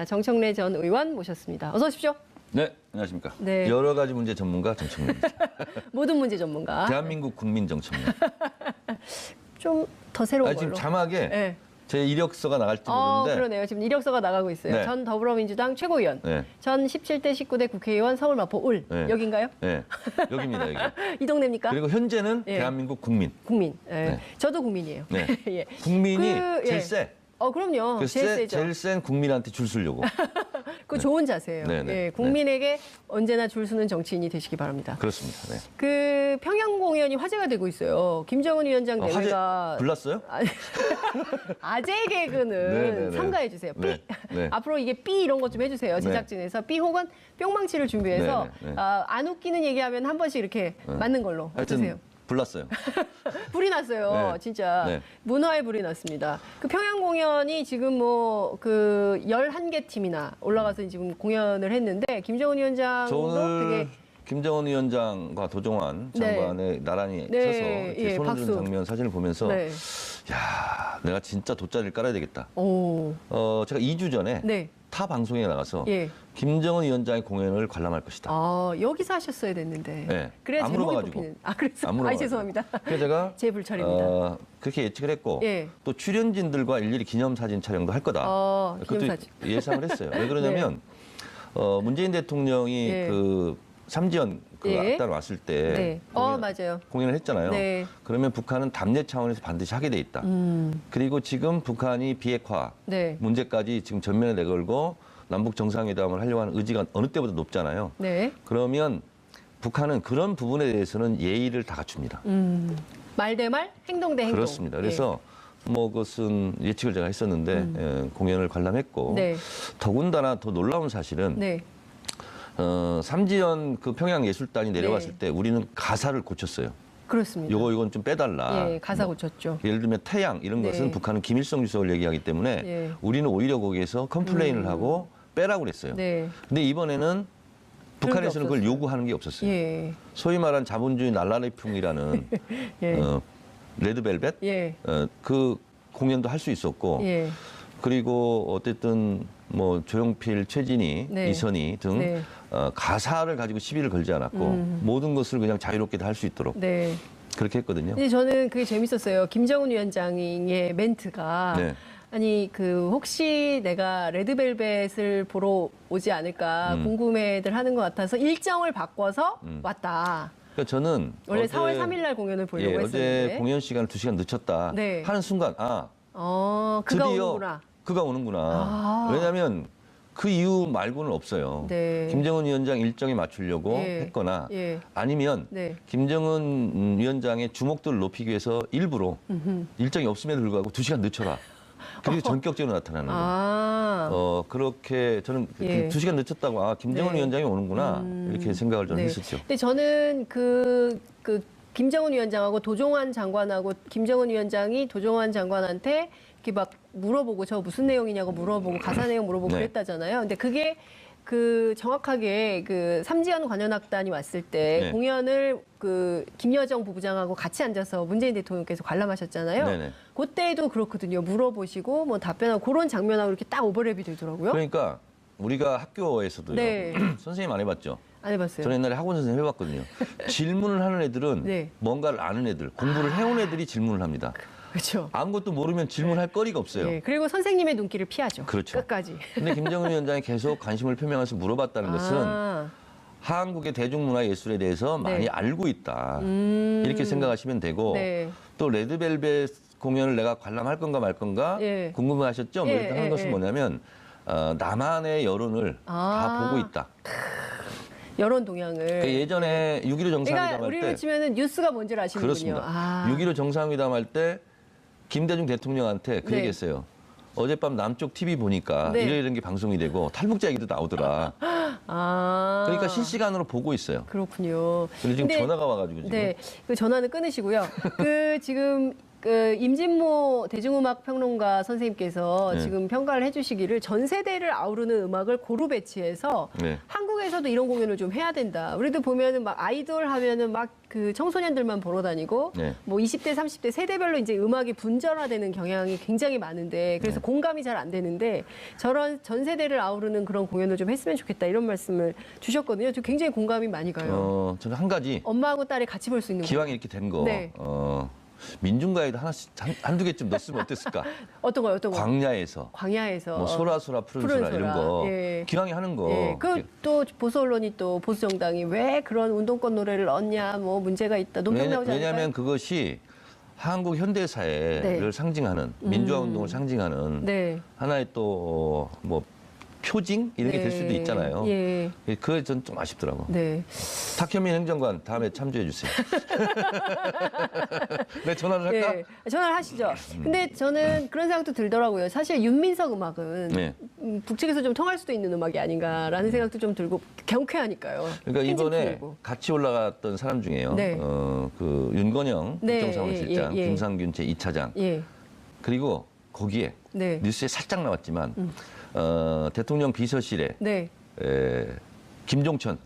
정청래 전 의원 모셨습니다. 어서 오십시오. 네, 안녕하십니까. 네. 여러 가지 문제 전문가 정청래입니다. 모든 문제 전문가. 대한민국 국민 정청래. 좀 더 새로운 걸로. 지금 자막에 네. 제 이력서가 나갈지 모르는데. 그러네요. 지금 이력서가 나가고 있어요. 네. 전 더불어민주당 최고위원. 네. 전 17대 19대 국회의원 서울 마포 울. 네. 여긴가요? 네, 여기입니다, 여기. 이 동네입니까? 그리고 현재는 예. 대한민국 국민. 국민. 예. 네. 저도 국민이에요. 네. 예. 국민이 제일 예. 세. 그럼요. 제일 세죠. 제일 센 국민한테 줄 서려고. 그 좋은 자세예요. 네, 네. 예. 국민에게 언제나 줄 서는 정치인이 되시기 바랍니다. 그렇습니다. 네. 그 평양 공연이 화제가 되고 있어요. 김정은 위원장 내외가 불났어요? 아재 개그는 네, 네, 네. 삼가해 주세요. 삐. 네, 네. 앞으로 이게 삐 이런 것 좀 해주세요. 제작진에서 삐 혹은 뿅망치를 준비해서 네, 네, 네. 안 웃기는 얘기하면 한 번씩 이렇게 맞는 걸로 해주세요. 하여튼 불났어요. 불이 났어요. 네. 진짜 네. 문화에 불이 났습니다. 그 평양 공연이 지금 뭐 그 11개 팀이나 올라가서 지금 공연을 했는데 김정은 위원장도 오늘 되게 김정은 위원장과 도종환 네. 장관의 나란히 네, 서서 이렇게 예, 손을 박수. 드는 장면 사진을 보면서 네. 야, 내가 진짜 돗자리를 깔아야 되겠다. 오. 제가 2주 전에 네. 타 방송에 나가서 예. 김정은 위원장의 공연을 관람할 것이다. 여기서 하셨어야 됐는데. 네. 그래야 안 제목이 물어봐가지고. 뽑히는. 그래서. 안 물어봐가지고. 죄송합니다. 그래서 제가 제 불찰입니다. 그렇게 예측을 했고 예. 또 출연진들과 일일이 기념사진 촬영도 할 거다. 그것도 기념사진. 예상을 했어요. 왜 그러냐면 문재인 대통령이 예. 그 삼지연 그 예. 악단 왔을 때 네. 맞아요. 공연을 했잖아요. 네. 그러면 북한은 담례 차원에서 반드시 하게 돼 있다. 그리고 지금 북한이 비핵화 네. 문제까지 지금 전면에 내걸고 남북 정상회담을 하려고 하는 의지가 어느 때보다 높잖아요. 네. 그러면 북한은 그런 부분에 대해서는 예의를 다 갖춥니다. 말 대 말, 행동 대 행동. 그렇습니다. 그래서 뭐 그것은 예측을 제가 했었는데 공연을 관람했고 네. 더군다나 더 놀라운 사실은 네. 삼지연 그 평양예술단이 내려왔을 네. 때 우리는 가사를 고쳤어요. 그렇습니다. 이건 좀 빼달라. 예, 가사 고쳤죠. 예를 들면 태양 이런 네. 것은 북한은 김일성 주석을 얘기하기 때문에 예. 우리는 오히려 거기에서 컴플레인을 하고 빼라고 그랬어요. 네. 근데 이번에는 북한에서는 그걸 없었어요. 요구하는 게 없었어요. 예. 소위 말한 자본주의 날라리풍이라는 예. 레드벨벳 예. 그 공연도 할 수 있었고 예. 그리고 어쨌든 뭐 조용필, 최진희, 네. 이선희 등 네. 가사를 가지고 시비를 걸지 않았고 모든 것을 그냥 자유롭게 다 할 수 있도록 네. 그렇게 했거든요. 근데 저는 그게 재밌었어요. 김정은 위원장의 멘트가 네. 아니 그 혹시 내가 레드벨벳을 보러 오지 않을까 궁금해들 하는 것 같아서 일정을 바꿔서 왔다. 그러니까 저는 원래 어제, 4월 3일 날 공연을 보려고 했었는데. 어제 공연 시간을 2시간 늦췄다 네. 하는 순간 그가 드디어 오는구나. 그가 오는구나. 왜냐하면 그 이유 말고는 없어요. 네. 김정은 위원장 일정에 맞추려고 예. 했거나 예. 아니면 네. 김정은 위원장의 주목도를 높이기 위해서 일부러 일정이 없음에도 불구하고 2시간 늦춰라. 그리고 전격적으로 나타나는 거예요. 그렇게 저는 예. 2시간 늦췄다고 김정은 네. 위원장이 오는구나 이렇게 생각을 저는 네. 했었죠. 근데 저는 그 김정은 위원장하고 도종환 장관하고 김정은 위원장이 도종환 장관한테 이렇게 막 물어보고 저 무슨 내용이냐고 물어보고 가사 내용 물어보고 네. 그랬다잖아요. 근데 그게 그 정확하게 그 삼지연 관현악단이 왔을 때 네. 공연을 그 김여정 부부장하고 같이 앉아서 문재인 대통령께서 관람하셨잖아요. 네네. 그때도 그렇거든요. 물어보시고 뭐 답변하고 그런 장면하고 이렇게 딱 오버랩이 되더라고요. 그러니까 우리가 학교에서도요. 네. 선생님 안 해봤죠? 안 해봤어요. 저는 옛날에 학원 선생님 해봤거든요. 질문을 하는 애들은 네. 뭔가를 아는 애들, 공부를 해온 애들이 질문을 합니다. 그렇죠. 아무것도 모르면 질문할 거리가 없어요. 예, 그리고 선생님의 눈길을 피하죠. 그렇죠. 끝까지. 근데 김정은 위원장이 계속 관심을 표명해서 물어봤다는 것은 아, 한국의 대중문화예술에 대해서 많이 네. 알고 있다. 이렇게 생각하시면 되고 네. 또 레드벨벳 공연을 내가 관람할 건가 말 건가 예. 궁금해하셨죠? 뭐 예, 이렇게 하는 예, 것은 예. 뭐냐면 남한의 여론을 다 보고 있다. 여론 동향을. 그 예전에 6.15 그러니까 정상회담 할 우리로 때 치면은 뉴스가 뭔지를 아시는군요. 그렇습니다. 6.15 정상회담 할 때 김대중 대통령한테 그 네. 얘기했어요. 어젯밤 남쪽 TV 보니까 네. 이런 게 방송이 되고 탈북자 얘기도 나오더라. 그러니까 실시간으로 보고 있어요. 그렇군요. 그리고 지금 근데 전화가 와가지고 지금. 네, 그 전화는 끊으시고요. 그 지금 그 임진모 대중음악 평론가 선생님께서 네. 지금 평가를 해주시기를 전 세대를 아우르는 음악을 고루 배치해서 네. 한국에서도 이런 공연을 좀 해야 된다. 우리도 보면은 막 아이돌 하면은 막 그 청소년들만 보러 다니고 네. 뭐 20대, 30대 세대별로 이제 음악이 분절화되는 경향이 굉장히 많은데 그래서 네. 공감이 잘 안 되는데 저런 전 세대를 아우르는 그런 공연을 좀 했으면 좋겠다 이런 말씀을 주셨거든요. 저 굉장히 공감이 많이 가요. 저는 한 가지 엄마하고 딸이 같이 볼 수 있는 기왕 이렇게 된 거 네. 민중가에도 하나씩 한두 개쯤 넣었으면 어땠을까? 어떤 거요? 어떤 거? 광야에서 광야에서 뭐 소라소라 푸른 푸른 소라 이런 소라. 거 예. 기왕에 하는 거. 예, 그또 보수 언론이 또 보수 정당이 왜 그런 운동권 노래를 넣냐, 뭐 문제가 있다, 논평 나오지 않을까요? 왜냐하면 그것이 한국 현대사회를 네. 상징하는 민주화 운동을 상징하는 네, 하나의 또 뭐 표징 이런 게 될 수도 있잖아요. 예, 그게 전 좀 아쉽더라고. 네. 탁현민 행정관 다음에 참조해 주세요. 네, 전화를 할까? 예, 전화를 하시죠. 근데 저는 그런 생각도 들더라고요. 사실 윤민석 음악은 네. 북측에서 좀 통할 수도 있는 음악이 아닌가라는 생각도 좀 들고 경쾌하니까요. 그러니까 이번에 팬심풀이고. 같이 올라갔던 사람 중에요. 네. 그 윤건영 네, 국정사무실장, 예, 예. 김상균 제2차장 예, 그리고 거기에 네, 뉴스에 살짝 나왔지만 대통령 비서실에 네. 김종천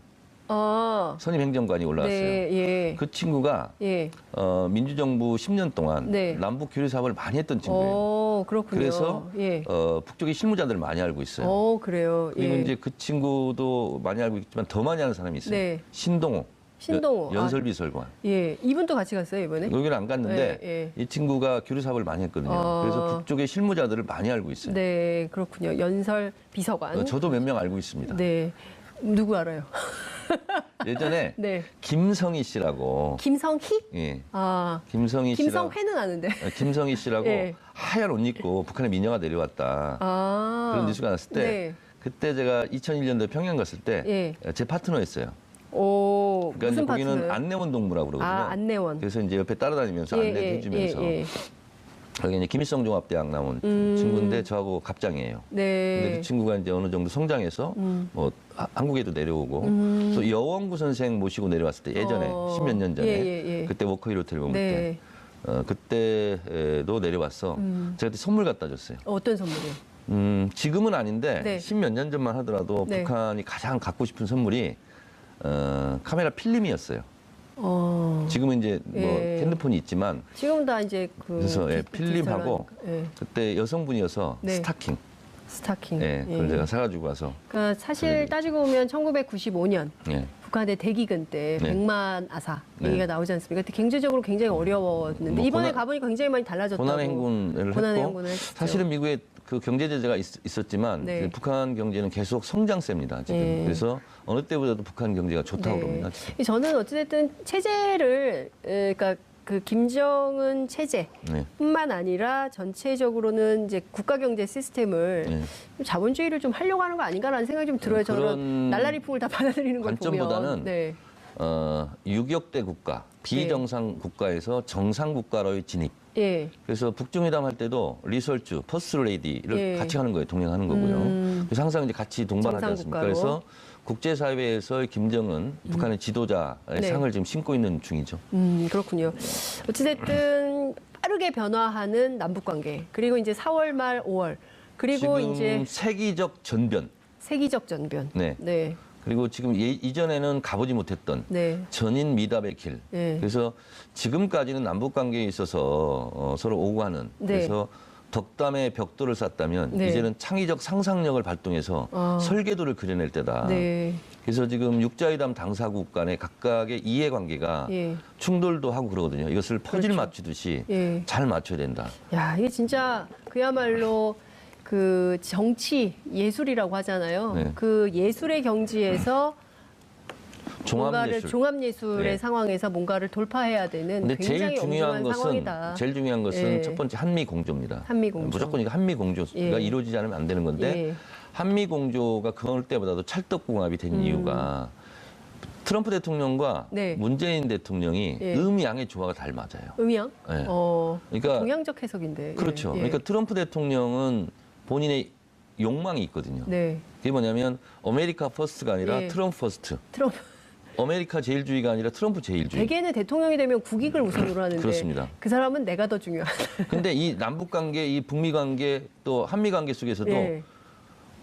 선임 행정관이 올라왔어요. 네, 예, 그 친구가 예. 민주정부 10년 동안 네. 남북 교류 사업을 많이 했던 친구예요. 그렇군요. 그래서 예. 북쪽의 실무자들을 많이 알고 있어요. 그래요. 그리고 예. 이제 그 친구도 많이 알고 있지만 더 많이 아는 사람이 있어요. 네. 신동호. 신동호. 연설비설관. 예, 이분도 같이 갔어요 이번에. 여기는 안 갔는데 예, 이 친구가 교류 사업을 많이 했거든요. 그래서 북쪽의 실무자들을 많이 알고 있어요. 네, 그렇군요. 연설 비서관. 저도 몇 명 알고 있습니다. 네, 누구 알아요? 예전에 네, 김성희 씨라고 김성희? 예. 아, 김성희 씨라고 김성회는 아는데. 김성희 씨라고 예. 하얀 옷 입고 북한에 미녀가 내려왔다. 아, 그런 뉴스가 났을 때 네. 그때 제가 2001년도에 평양 갔을 때 제 예. 파트너였어요. 오, 그러니까 이제 무슨 거기는 파트너요? 안내원 동무라고 그러거든요. 아, 안내원. 그래서 이제 옆에 따라다니면서 안내해 주면서 여기 이제 김일성 종합대학 나온 친구인데 저하고 갑장이에요. 네. 근데 그 친구가 이제 어느 정도 성장해서 뭐 한국에도 내려오고 또 여원구 선생 모시고 내려왔을 때 예전에 십몇 년 전에 예. 그때 워커힐 호텔 머물 네. 때 그때도 내려왔어. 제가 그때 선물 갖다 줬어요. 어떤 선물이요? 지금은 아닌데 네. 십몇 년 전만 하더라도 네. 북한이 가장 갖고 싶은 선물이 카메라 필름이었어요. 지금은 이제 뭐 예. 핸드폰이 있지만 지금 다 이제 그래서 필름하고 예. 그때 여성분이어서 네. 스타킹 스타킹. 예, 그걸 제가 사가지고 와서 그러니까 사실 따지고 보면 1995년 예. 북한의 대기근 때 네. 100만 아사 네. 얘기가 나오지 않습니까? 그때 경제적으로 굉장히 어려웠는데 뭐 이번에 고난- 가보니까 굉장히 많이 달라졌다고. 고난의 행군을 고난의 했고 행군을 했죠. 사실은 미국에 그 경제 제재가 있었지만 네. 북한 경제는 계속 성장세입니다 지금. 네. 그래서 어느 때보다도 북한 경제가 좋다고 그럽니다. 지금. 저는 어찌됐든 체제를 그러니까 그 김정은 체제뿐만 네. 아니라 전체적으로는 이제 국가 경제 시스템을 네. 좀 자본주의를 좀 하려고 하는 거 아닌가라는 생각이 좀 들어요. 저는 그런 날라리풍을 다 받아들이는 걸 보면. 관점보다는 네. 유격대 국가, 비정상 국가에서 정상 국가로의 진입. 예. 그래서 북중회담 할 때도 리설주, 퍼스트 레이디를 예. 같이 하는 거예요. 동행하는 거고요. 그래서 항상 이제 같이 동반하지 않습니까? 정상국가로. 그래서 국제사회에서 김정은 북한의 지도자의 네. 상을 지금 심고 있는 중이죠. 그렇군요. 어찌됐든 빠르게 변화하는 남북 관계 그리고 이제 4월 말 5월 그리고 지금 이제 세기적 전변. 세기적 전변. 네. 네. 그리고 지금 이전에는 가보지 못했던 네. 전인 미답의 길. 네. 그래서 지금까지는 남북 관계에 있어서 서로 오고 가는. 네. 그래서 덕담의 벽돌을 쌓다면 네. 이제는 창의적 상상력을 발동해서 설계도를 그려낼 때다. 네. 그래서 지금 육자회담 당사국 간의 각각의 이해관계가 예. 충돌도 하고 그러거든요. 이것을 퍼즐 그렇죠. 맞추듯이 예. 잘 맞춰야 된다. 야, 이게 진짜 그야말로 그 정치 예술이라고 하잖아요. 네. 그 예술의 경지에서 뭔가를 종합예술. 종합예술의 네. 상황에서 뭔가를 돌파해야 되는 근데 굉장히 제일 중요한 엄중한 것은 상황이다. 첫 예. 번째 한미 공조입니다. 한미 공조. 무조건 이거 한미 공조가 예. 이루어지지 않으면 안 되는 건데 예. 한미 공조가 그 어느 때보다도 찰떡궁합이 된 이유가 트럼프 대통령과 네. 문재인 대통령이 예. 의미양의 조화가 잘 맞아요. 음양? 네. 그러니까 그러니까 동양적 해석인데. 그렇죠. 예. 그러니까 트럼프 대통령은 본인의 욕망이 있거든요. 네. 그게 뭐냐면 아메리카 퍼스트가 아니라 예. 트럼프 퍼스트. 트럼프 아메리카 제일주의가 아니라 트럼프 제일주의. 대개는 대통령이 되면 국익을 우선으로 하는데 그렇습니다. 그 사람은 내가 더 중요하다. 근데 이 남북 관계, 이 북미 관계, 또 한미 관계 속에서도 예.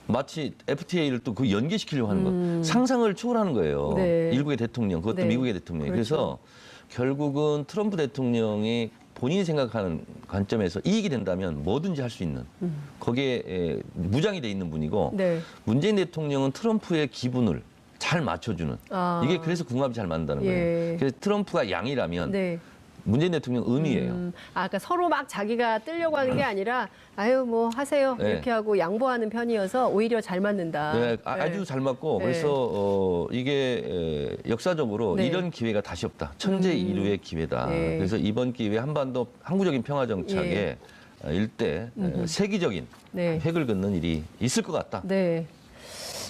마치 FTA를 또 그 연계시키려고 하는 거, 상상을 초월하는 거예요. 네. 일국의 대통령, 그것도 네. 미국의 대통령이. 그렇죠. 그래서 결국은 트럼프 대통령이 본인이 생각하는 관점에서 이익이 된다면 뭐든지 할 수 있는 거기에 무장이 돼 있는 분이고 네. 문재인 대통령은 트럼프의 기분을 잘 맞춰주는 아. 이게 그래서 궁합이 잘 맞는다는 예. 거예요. 그래서 트럼프가 양이라면 네. 문재인 대통령 은이에요. 그러니까 서로 막 자기가 뜨려고 하는 게 아니라 아유 뭐 하세요 네. 이렇게 하고 양보하는 편이어서 오히려 잘 맞는다. 네, 아주 잘 맞고 네. 그래서 이게 역사적으로 네. 이런 기회가 다시 없다. 천재 이루의 기회다. 네. 그래서 이번 기회에 한반도 항구적인 평화 정착에 일대 세기적인 네. 획을 긋는 일이 있을 것 같다. 네.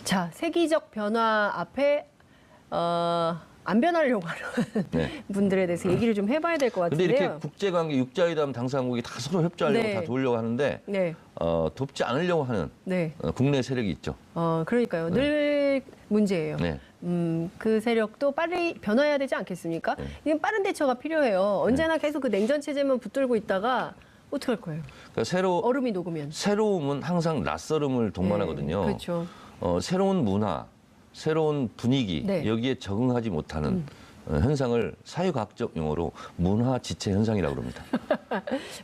자 세기적 변화 앞에 안 변하려고 하는 네. 분들에 대해서 얘기를 좀 해봐야 될 것 근데 같은데요. 이렇게 국제관계 육자회담 당사국이 다 서로 협조하려고 네. 다 도우려고 하는데 네. 돕지 않으려고 하는 네. 국내 세력이 있죠. 그러니까요. 늘 문제예요. 네. 그 세력도 빨리 변화해야 되지 않겠습니까? 네. 이건 빠른 대처가 필요해요. 언제나 계속 그 냉전 체제만 붙들고 있다가 어떡할 거예요? 그러니까 얼음이 녹으면. 새로움은 항상 낯설음을 동반하거든요. 네, 그렇죠. 새로운 문화, 새로운 분위기 네. 여기에 적응하지 못하는 현상을 사회과학적 용어로 문화지체 현상이라고 합니다.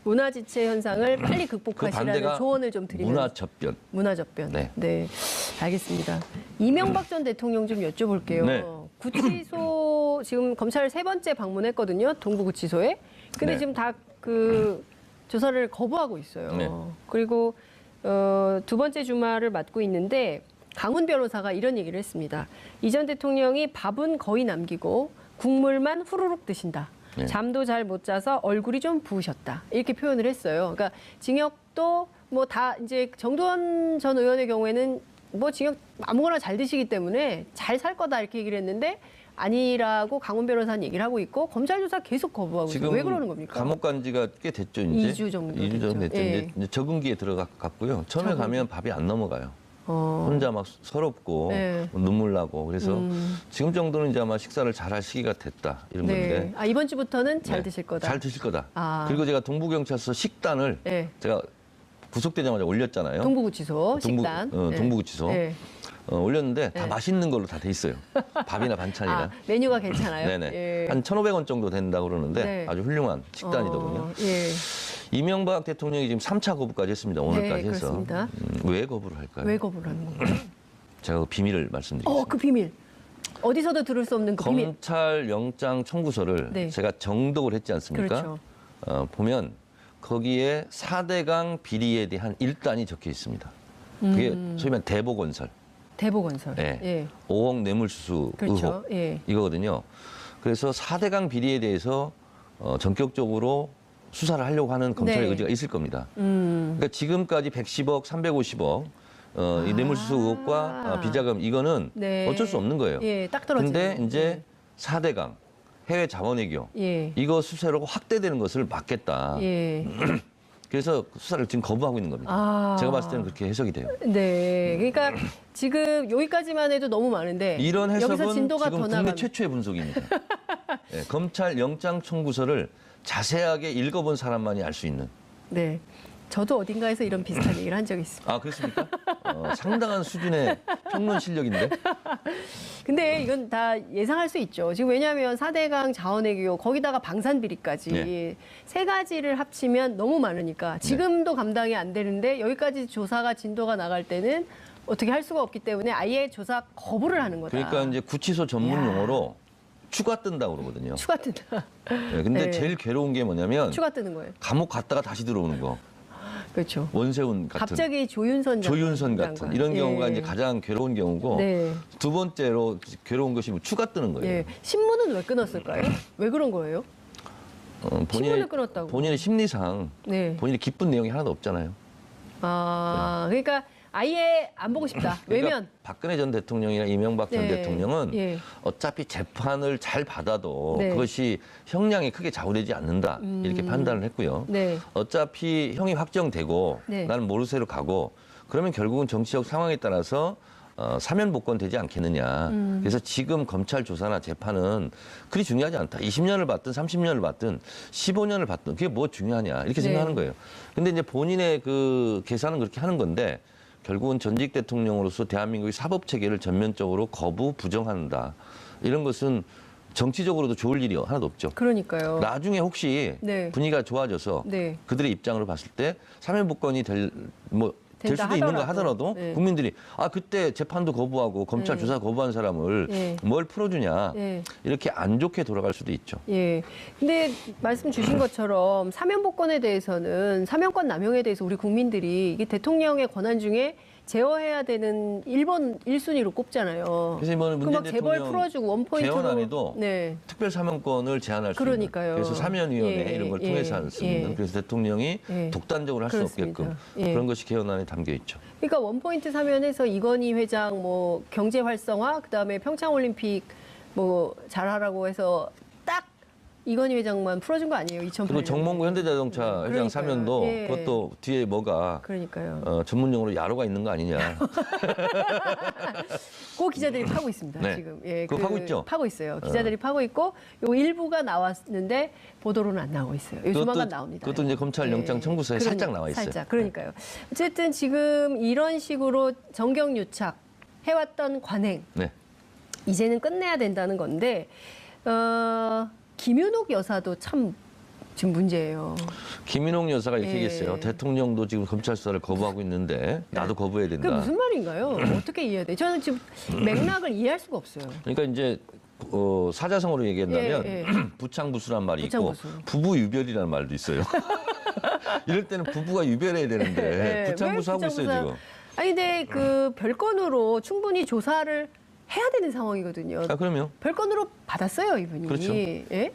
문화지체 현상을 빨리 그 극복하시라는 반대가 조언을 좀 드리면 문화접변. 문화접변. 네. 알겠습니다. 이명박 전 대통령 좀 여쭤볼게요. 네. 구치소 지금 검찰 3번째 방문했거든요. 동부구치소에. 근데 네. 지금 다 그 조사를 거부하고 있어요. 네. 그리고 두 번째 주말을 맞고 있는데 강훈 변호사가 이런 얘기를 했습니다. 이 전 대통령이 밥은 거의 남기고 국물만 후루룩 드신다. 네. 잠도 잘 못 자서 얼굴이 좀 부으셨다. 이렇게 표현을 했어요. 그러니까 징역도 뭐 다 이제 정두원 전 의원의 경우에는 뭐 징역 아무거나 잘 드시기 때문에 잘 살 거다 이렇게 얘기를 했는데 아니라고 강훈 변호사는 얘기를 하고 있고 검찰 조사 계속 거부하고 있어요. 지금 왜 그러는 겁니까? 감옥 간 지가 꽤 됐죠, 이제. 2주 정도 2주 정도 됐죠. 됐죠. 이제 적응기에 들어갔고요. 처음에 적응기. 가면 밥이 안 넘어가요. 어, 혼자 막 서럽고 네. 눈물 나고 그래서 지금 정도는 이제 아마 식사를 잘할 시기가 됐다 이런 건데 네. 이번 주부터는 잘 네, 드실 거다. 잘 드실 거다. 아. 그리고 제가 동부경찰서 식단을 네. 제가 구속되자마자 올렸잖아요. 동부구치소 식단. 네. 동부구치소 네. 올렸는데 다 네. 맛있는 걸로 다 돼 있어요. 밥이나 반찬이나. 메뉴가 괜찮아요. 네네. 예. 한 1,500원 정도 된다고 그러는데 네. 아주 훌륭한 식단이더군요. 예. 이명박 대통령이 지금 3차 거부까지 했습니다. 오늘까지 네, 해서. 그렇습니다. 왜 거부를 할까요? 왜 거부를 하는 건가요? 제가 그 비밀을 말씀드리겠습니다. 그 비밀. 어디서도 들을 수 없는 그 비밀. 검찰 영장 청구서를 네. 제가 정독을 했지 않습니까? 그렇죠. 보면 거기에 4대강 비리에 대한 일단이 적혀 있습니다. 그게 소위 말하는 대보건설, 대보건설. 네. 예. 5억 뇌물수수 그렇죠. 의혹 예. 이거거든요. 그래서 4대강 비리에 대해서 전격적으로 수사를 하려고 하는 검찰의 네. 의지가 있을 겁니다. 그러니까 지금까지 110억, 350억 이 뇌물수수 의혹과 비자금 이거는 네. 어쩔 수 없는 거예요. 예, 딱 떨어지는. 근데 이제 4대강 해외 자원외교 예. 이거 수사로가 확대되는 것을 막겠다. 예. 그래서 수사를 지금 거부하고 있는 겁니다. 제가 봤을 때는 그렇게 해석이 돼요. 네. 그러니까 지금 여기까지만 해도 너무 많은데 이런 여기서 해석은 진도가 지금 더 국내 나가면 최초의 분석입니다. 네, 검찰 영장 청구서를 자세하게 읽어본 사람만이 알 수 있는. 네. 저도 어딘가에서 이런 비슷한 얘기를 한 적이 있습니다. 아 그렇습니까? 상당한 수준의 평론 실력인데. 근데 이건 다 예상할 수 있죠. 지금 왜냐하면 4대강 자원외교 거기다가 방산비리까지 네. 세 가지를 합치면 너무 많으니까 지금도 감당이 안 되는데 여기까지 조사가 진도가 나갈 때는 어떻게 할 수가 없기 때문에 아예 조사 거부를 하는 거다. 그러니까 이제 구치소 전문 야. 용어로 추가 뜬다고 그러거든요. 추가 뜬다. 네, 근데 네. 제일 괴로운 게 뭐냐면 추가 뜨는 거예요. 감옥 갔다가 다시 들어오는 거. 그렇죠. 원세훈 같은. 갑자기 조윤선 조윤선 장관. 같은 이런 예. 경우가 이제 가장 괴로운 경우고 네. 두 번째로 괴로운 것이 뭐 추가 뜨는 거예요. 예. 신문은 왜 끊었을까요? 왜 그런 거예요? 신문을 끊었다고. 본인의 심리상 네. 본인이 기쁜 내용이 하나도 없잖아요. 그러니까 아예 안 보고 싶다. 그러니까 외면. 박근혜 전 대통령이나 이명박 전 네. 대통령은 예. 어차피 재판을 잘 받아도 네. 그것이 형량이 크게 좌우되지 않는다 이렇게 판단을 했고요. 네. 어차피 형이 확정되고 네. 나는 모르쇠로 가고 그러면 결국은 정치적 상황에 따라서 사면복권 되지 않겠느냐. 그래서 지금 검찰 조사나 재판은 그리 중요하지 않다. 20년을 받든 30년을 받든 15년을 받든 그게 뭐 중요하냐 이렇게 생각하는 거예요. 근데 이제 본인의 그 계산은 그렇게 하는 건데 결국은 전직 대통령으로서 대한민국의 사법 체계를 전면적으로 거부 부정한다. 이런 것은 정치적으로도 좋을 일이 하나도 없죠. 그러니까요. 나중에 혹시 네. 분위기가 좋아져서 네. 그들의 입장으로 봤을 때 사면복권이 될 된다 수도 있는 거 하더라도 네. 국민들이 그때 재판도 거부하고 검찰 조사 거부한 사람을 뭘 풀어주냐 이렇게 안 좋게 돌아갈 수도 있죠. 예. 근데 말씀 주신 것처럼 사면복권에 대해서는 사면권 남용에 대해서 우리 국민들이 이게 대통령의 권한 중에 제어해야 되는 1순위로 꼽잖아요. 그래서 이번에 그 막 문재인 재벌 대통령 풀어주고 원포인트로 개헌안에도 특별 사면권을 제한할 수 그러니까요. 있는 그래서 사면위원회 예, 이런 걸 예, 통해서 않습니다. 예. 그래서 대통령이 예. 독단적으로 할 수 그렇습니다. 없게끔 예. 그런 것이 개헌안에 담겨 있죠. 그러니까 원포인트 사면에서 이건희 회장 뭐 경제 활성화 그다음에 평창올림픽 뭐 잘하라고 해서 딱 이건희 회장만 풀어준 거 아니에요? 2008년. 그리고 정몽구 현대자동차 회장 그러니까요. 사면도 예. 그것도 뒤에 뭐가 그러니까요. 전문용어로 야로가 있는 거 아니냐. 그 기자들이 파고 있습니다. 네. 지금. 예, 그거 파고 있죠? 파고 있어요. 기자들이 파고 있고 요 일부가 나왔는데 보도로는 안 나오고 있어요. 요 조만간 나옵니다. 그것도 이제 검찰 영장 청구서에 살짝 나와 있어요. 살짝. 그러니까요. 어쨌든 지금 이런 식으로 정경유착 해왔던 관행 네. 이제는 끝내야 된다는 건데 김윤옥 여사도 참 지금 문제예요. 김인홍 여사가 이렇게 예. 얘기했어요. 대통령도 지금 검찰 수사를 거부하고 있는데 나도 거부해야 된다. 그게 무슨 말인가요? 어떻게 이해해야 돼? 저는 지금 맥락을 이해할 수가 없어요. 그러니까 이제 사자성어로 얘기한다면 예, 예. 부창부수란 말이 부창부수. 있고 부부유별이라는 말도 있어요. 이럴 때는 부부가 유별해야 되는데 네, 부창부수하고 왜 있어요 지금. 아니 근데 그 별건으로 충분히 조사를 해야 되는 상황이거든요. 그럼요. 별건으로 받았어요 이분이. 그렇죠. 예?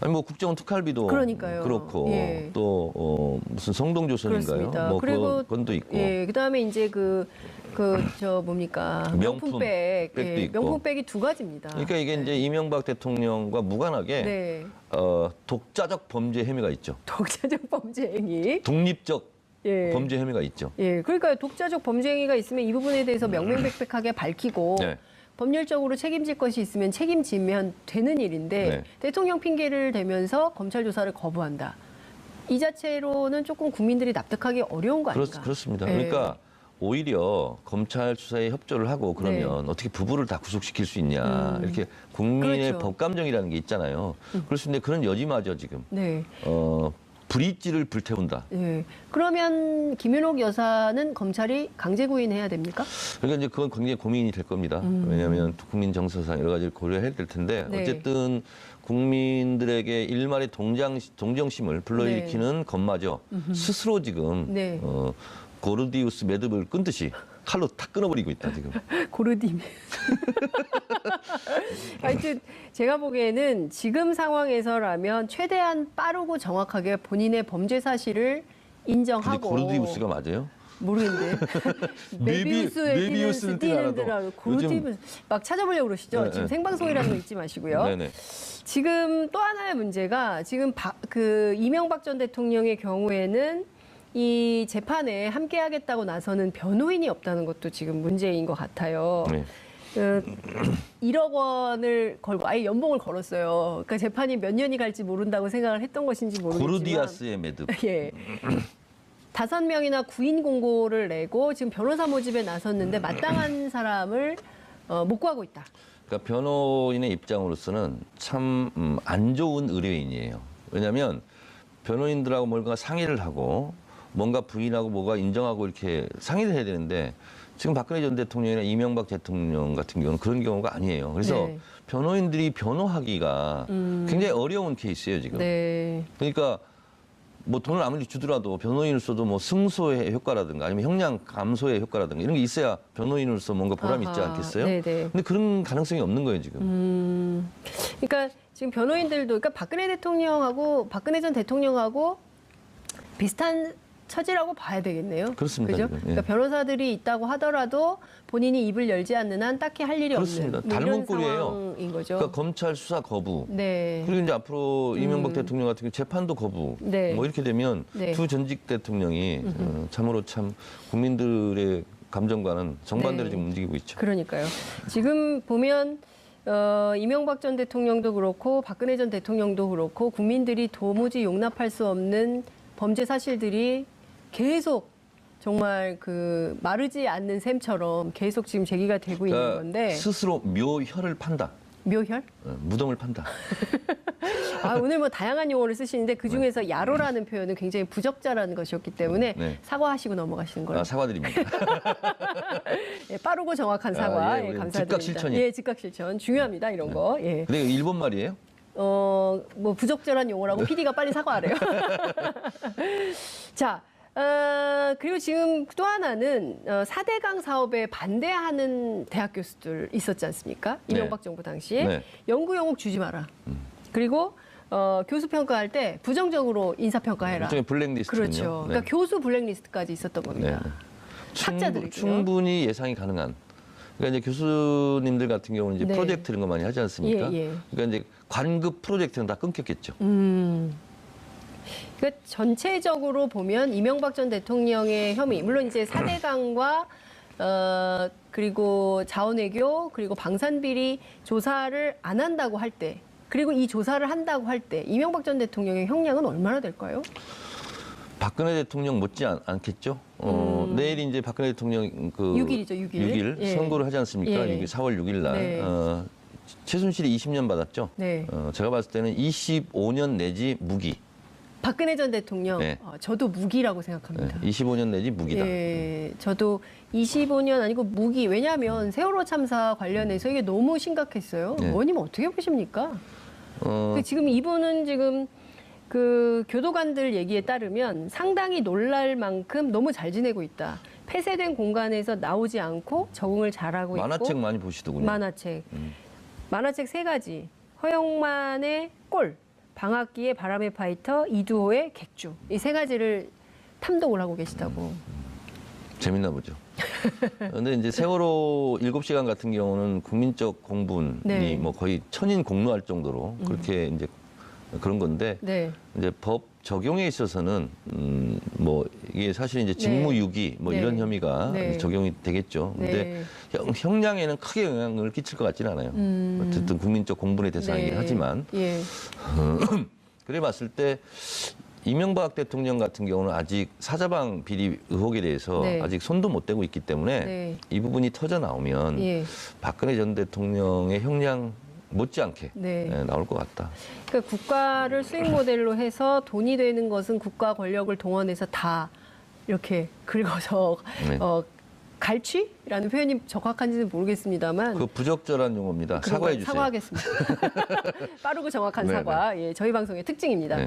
아니 뭐 국정원 특활비도 그러니까요. 그렇고 예. 또 무슨 성동조선인가요? 그렇습니다. 뭐 그리고 그건도 있고. 예, 그다음에 이제 저 뭡니까 명품백, 백도 예, 있고. 명품백이 두 가지입니다. 그러니까 이게 이제 이명박 대통령과 무관하게 네. 독자적 범죄 혐의가 있죠. 독자적 범죄 행위. 독립적 예. 범죄 혐의가 있죠. 예, 그러니까 독자적 범죄 행위가 있으면 이 부분에 대해서 명명백백하게 밝히고 네. 법률적으로 책임질 것이 있으면 책임지면 되는 일인데 네. 대통령 핑계를 대면서 검찰 조사를 거부한다. 이 자체로는 조금 국민들이 납득하기 어려운 거 아닌가? 그렇습니다. 예. 그러니까 오히려 검찰 수사에 협조를 하고 그러면 어떻게 부부를 다 구속시킬 수 있냐. 이렇게 국민의 그렇죠. 법감정이라는 게 있잖아요. 그럴 수 있는데 그런 여지마저 지금 네. 불이찌를 불태운다. 예. 그러면 김윤옥 여사는 검찰이 강제 구인해야 됩니까? 그러니까 이제 그건 굉장히 고민이 될 겁니다. 왜냐하면 국민 정서상 여러 가지를 고려해야 될 텐데 네. 어쨌든 국민들에게 일말의 동정심을 불러일으키는 것마저 스스로 지금 네. 고르디우스 매듭을 끊듯이 칼로 탁 끊어버리고 있다 지금. 고르디미. 하여튼 제가 보기에는 지금 상황에서라면 최대한 빠르고 정확하게 본인의 범죄 사실을 근데 인정하고. 고르디우스가 맞아요? 모르겠는데. 메비우스는 뛰는 알아도 듯 고르디우스 막 찾아보려고 그러시죠. 네, 지금 네. 생방송이라는 거 잊지 마시고요. 네네. 지금 또 하나의 문제가 지금 이명박 전 대통령의 경우에는 이 재판에 함께하겠다고 나서는 변호인이 없다는 것도 지금 문제인 것 같아요. 네. 1억 원을 걸고 아예 연봉을 걸었어요. 그러니까 재판이 몇 년이 갈지 모른다고 생각을 했던 것인지 모르겠지만 고르디아스의 매듭. 예. 5명이나 구인 공고를 내고 지금 변호사 모집에 나섰는데 마땅한 사람을 못 구하고 있다. 그러니까 변호인의 입장으로서는 참 안 좋은 의뢰인이에요. 왜냐하면 변호인들하고 뭔가 상의를 하고 뭔가 부인하고 뭐가 인정하고 이렇게 상의를 해야 되는데 지금 박근혜 전 대통령이나 이명박 대통령 같은 경우는 그런 경우가 아니에요. 그래서 네. 변호인들이 변호하기가 굉장히 어려운 케이스예요, 지금. 네. 그러니까 뭐 돈을 아무리 주더라도 변호인으로서도 뭐 승소의 효과라든가 아니면 형량 감소의 효과라든가 이런 게 있어야 변호인으로서 뭔가 보람이 있지 아하, 않겠어요? 네네. 근데 그런 가능성이 없는 거예요, 지금. 그러니까 지금 변호인들도 그러니까 박근혜 전 대통령하고 비슷한 처지라고 봐야 되겠네요. 그렇습니다, 그죠? 지금. 예. 그러니까 변호사들이 있다고 하더라도 본인이 입을 열지 않는 한 딱히 할 일이 그렇습니다. 없는 뭐 닮은 이런 꼴이에요. 상황인 거죠. 그러니까 검찰 수사 거부. 네. 그리고 이제 앞으로 이명박 대통령 같은 경우 재판도 거부. 네. 뭐 이렇게 되면 네. 두 전직 대통령이 참으로 참 국민들의 감정과는 정반대로 네. 지금 움직이고 있죠. 그러니까요. 지금 보면 이명박 전 대통령도 그렇고 박근혜 전 대통령도 그렇고 국민들이 도무지 용납할 수 없는 범죄 사실들이 계속 정말 그 마르지 않는 샘처럼 계속 지금 제기가 되고 있는 그러니까 건데 스스로 묘혈을 판다. 묘혈? 무덤을 판다. 아, 오늘 뭐 다양한 용어를 쓰시는데 그 중에서 야로라는 표현은 굉장히 부적절한 것이었기 때문에 네. 사과하시고 넘어가시는 걸로. 사과드립니다. 예, 빠르고 정확한 사과. 예, 예, 우리 감사드립니다. 즉각 실천이. 예, 즉각 실천 중요합니다. 이런 거. 예. 근데 이거 일본 말이에요? 뭐 부적절한 용어라고 PD가 빨리 사과하래요. 자, 그리고 지금 또 하나는 4대강 사업에 반대하는 대학 교수들 있었지 않습니까? 이명박 정부 당시에. 네. 연구 영역 주지 마라. 그리고 교수 평가할 때 부정적으로 인사평가해라. 일종의 블랙리스트군요. 그렇죠. 네. 그러니까 교수 블랙리스트까지 있었던 겁니다. 학자들이요. 충분히 예상이 가능한. 그러니까 이제 교수님들 같은 경우는 이제 네. 프로젝트 이런 거 많이 하지 않습니까? 예, 예. 그러니까 이제 관급 프로젝트는 다 끊겼겠죠. 그러니까 전체적으로 보면 이명박 전 대통령의 혐의, 물론 이제 4대강과 그리고 자원외교 그리고 방산비리 조사를 안 한다고 할 때, 그리고 이 조사를 한다고 할 때 이명박 전 대통령의 형량은 얼마나 될까요? 박근혜 대통령 못지 않겠죠. 내일이 이제 박근혜 대통령 그 6일이죠, 6일. 6일 예. 선고를 하지 않습니까? 예. 4월 6일 날. 네. 최순실이 20년 받았죠. 네. 제가 봤을 때는 25년 내지 무기. 박근혜 전 대통령, 네. 저도 무기라고 생각합니다. 25년 내지 무기다. 예, 저도 25년 아니고 무기. 왜냐하면 세월호 참사 관련해서 이게 너무 심각했어요. 네. 의원님 어떻게 보십니까? 어, 지금 이분은 지금 그 교도관들 얘기에 따르면 상당히 놀랄 만큼 너무 잘 지내고 있다. 폐쇄된 공간에서 나오지 않고 적응을 잘하고 만화책 있고. 많이 보시더군요. 만화책. 만화책 3가지. 허영만의 꼴, 방학기의 바람의 파이터, 이두호의 객주. 이 3가지를 탐독을 하고 계시다고. 재밌나 보죠. 근데 이제 세월호 7시간 같은 경우는 국민적 공분이 네. 뭐 거의 천인 공로할 정도로 그렇게 이제 그런 건데 네. 이제 법 적용에 있어서는 뭐 이게 사실 이제 직무유기 뭐 네. 이런 혐의가 네. 적용이 되겠죠. 근데 형량에는 크게 영향을 끼칠 것 같지는 않아요. 어쨌든 국민적 공분의 대상이긴 네. 하지만 예. 그래 봤을 때 이명박 대통령 같은 경우는 아직 사자방 비리 의혹에 대해서 네. 아직 손도 못 대고 있기 때문에 네. 이 부분이 터져 나오면 예. 박근혜 전 대통령의 형량 못지않게 네. 나올 것 같다. 그러니까 국가를 수익 모델로 해서 돈이 되는 것은 국가 권력을 동원해서 다 이렇게 긁어서 네. 갈취라는 표현이 적확한지는 모르겠습니다만 그 부적절한 용어입니다. 그런 사과해 거 주세요. 사과하겠습니다. 빠르고 정확한 네, 사과. 예, 저희 방송의 특징입니다. 네.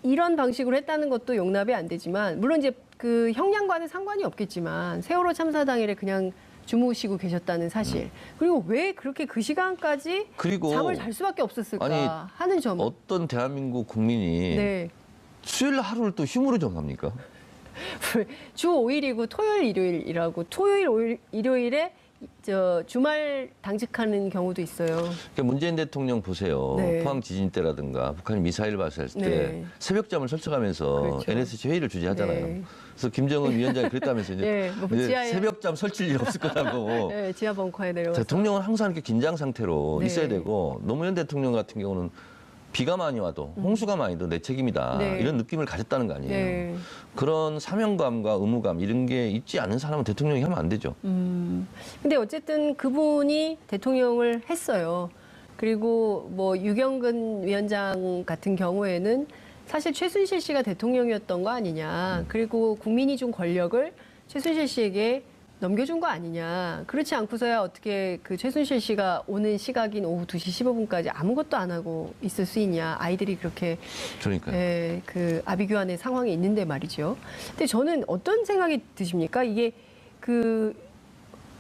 이런 방식으로 했다는 것도 용납이 안 되지만 물론 이제 그 형량과는 상관이 없겠지만 세월호 참사 당일에 그냥 주무시고 계셨다는 사실. 그리고 왜 그렇게 그 시간까지 그리고 잠을 잘 수밖에 없었을까 아니, 하는 점. 어떤 대한민국 국민이 네. 수요일 하루를 또 휴무로 정합니까? 주 5일이고 토요일 일요일이라고 토요일 일요일에 주말 당직하는 경우도 있어요. 그러니까 문재인 대통령 보세요. 네. 포항 지진 때라든가 북한이 미사일 발사했을 때 네. 새벽잠을 설치하면서 그렇죠. NSC 회의를 주재하잖아요. 네. 그래서 김정은 위원장이 그랬다면서 이제, 네, 뭐 지하에- 새벽잠 설칠 일 없을 거라고. 네, 지하 벙커에 내려가서. 대통령은 항상 이렇게 긴장 상태로 네. 있어야 되고 노무현 대통령 같은 경우는 비가 많이 와도 홍수가 많이 와도 내 책임이다. 네. 이런 느낌을 가졌다는 거 아니에요. 네. 그런 사명감과 의무감 이런 게 있지 않은 사람은 대통령이 하면 안 되죠. 근데 어쨌든 그분이 대통령을 했어요. 그리고 뭐 유경근 위원장 같은 경우에는 사실 최순실 씨가 대통령이었던 거 아니냐. 그리고 국민이 준 권력을 최순실 씨에게 넘겨준 거 아니냐. 그렇지 않고서야 어떻게 그 최순실 씨가 오는 시각인 오후 2시 15분까지 아무것도 안 하고 있을 수 있냐. 아이들이 그렇게 그러니까요. 그 아비규환의 상황에 있는데 말이죠. 근데 저는 어떤 생각이 드십니까? 이게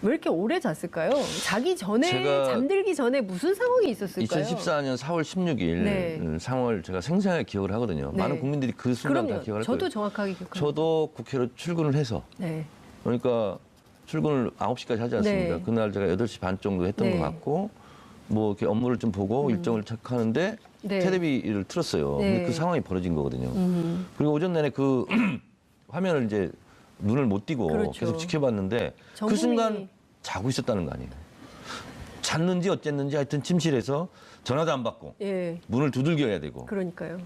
왜 이렇게 오래 잤을까요? 자기 전에 제가 잠들기 전에 무슨 상황이 있었을까요? 2014년 4월 16일 네. 상황을 제가 생생하게 기억을 하거든요. 네. 많은 국민들이 그 순간 다 그럼요. 기억할 저도 거예요. 정확하게 기억합니다. 저도 국회로 출근을 해서 네. 그러니까 출근을 9시까지 하지 않습니까? 네. 그날 제가 8시 반 정도 했던 네. 것 같고 뭐 이렇게 업무를 좀 보고 일정을 체크하는데 네. 테레비를 틀었어요. 네. 근데 그 상황이 벌어진 거거든요. 그리고 오전 내내 그 화면을 이제 눈을 못 띄고 그렇죠. 계속 지켜봤는데 그 전국민이. 순간 자고 있었다는 거 아니에요. 잤는지 어쨌는지 하여튼 침실에서 전화도 안 받고 예. 문을 두들겨야 되고. 그러니까요.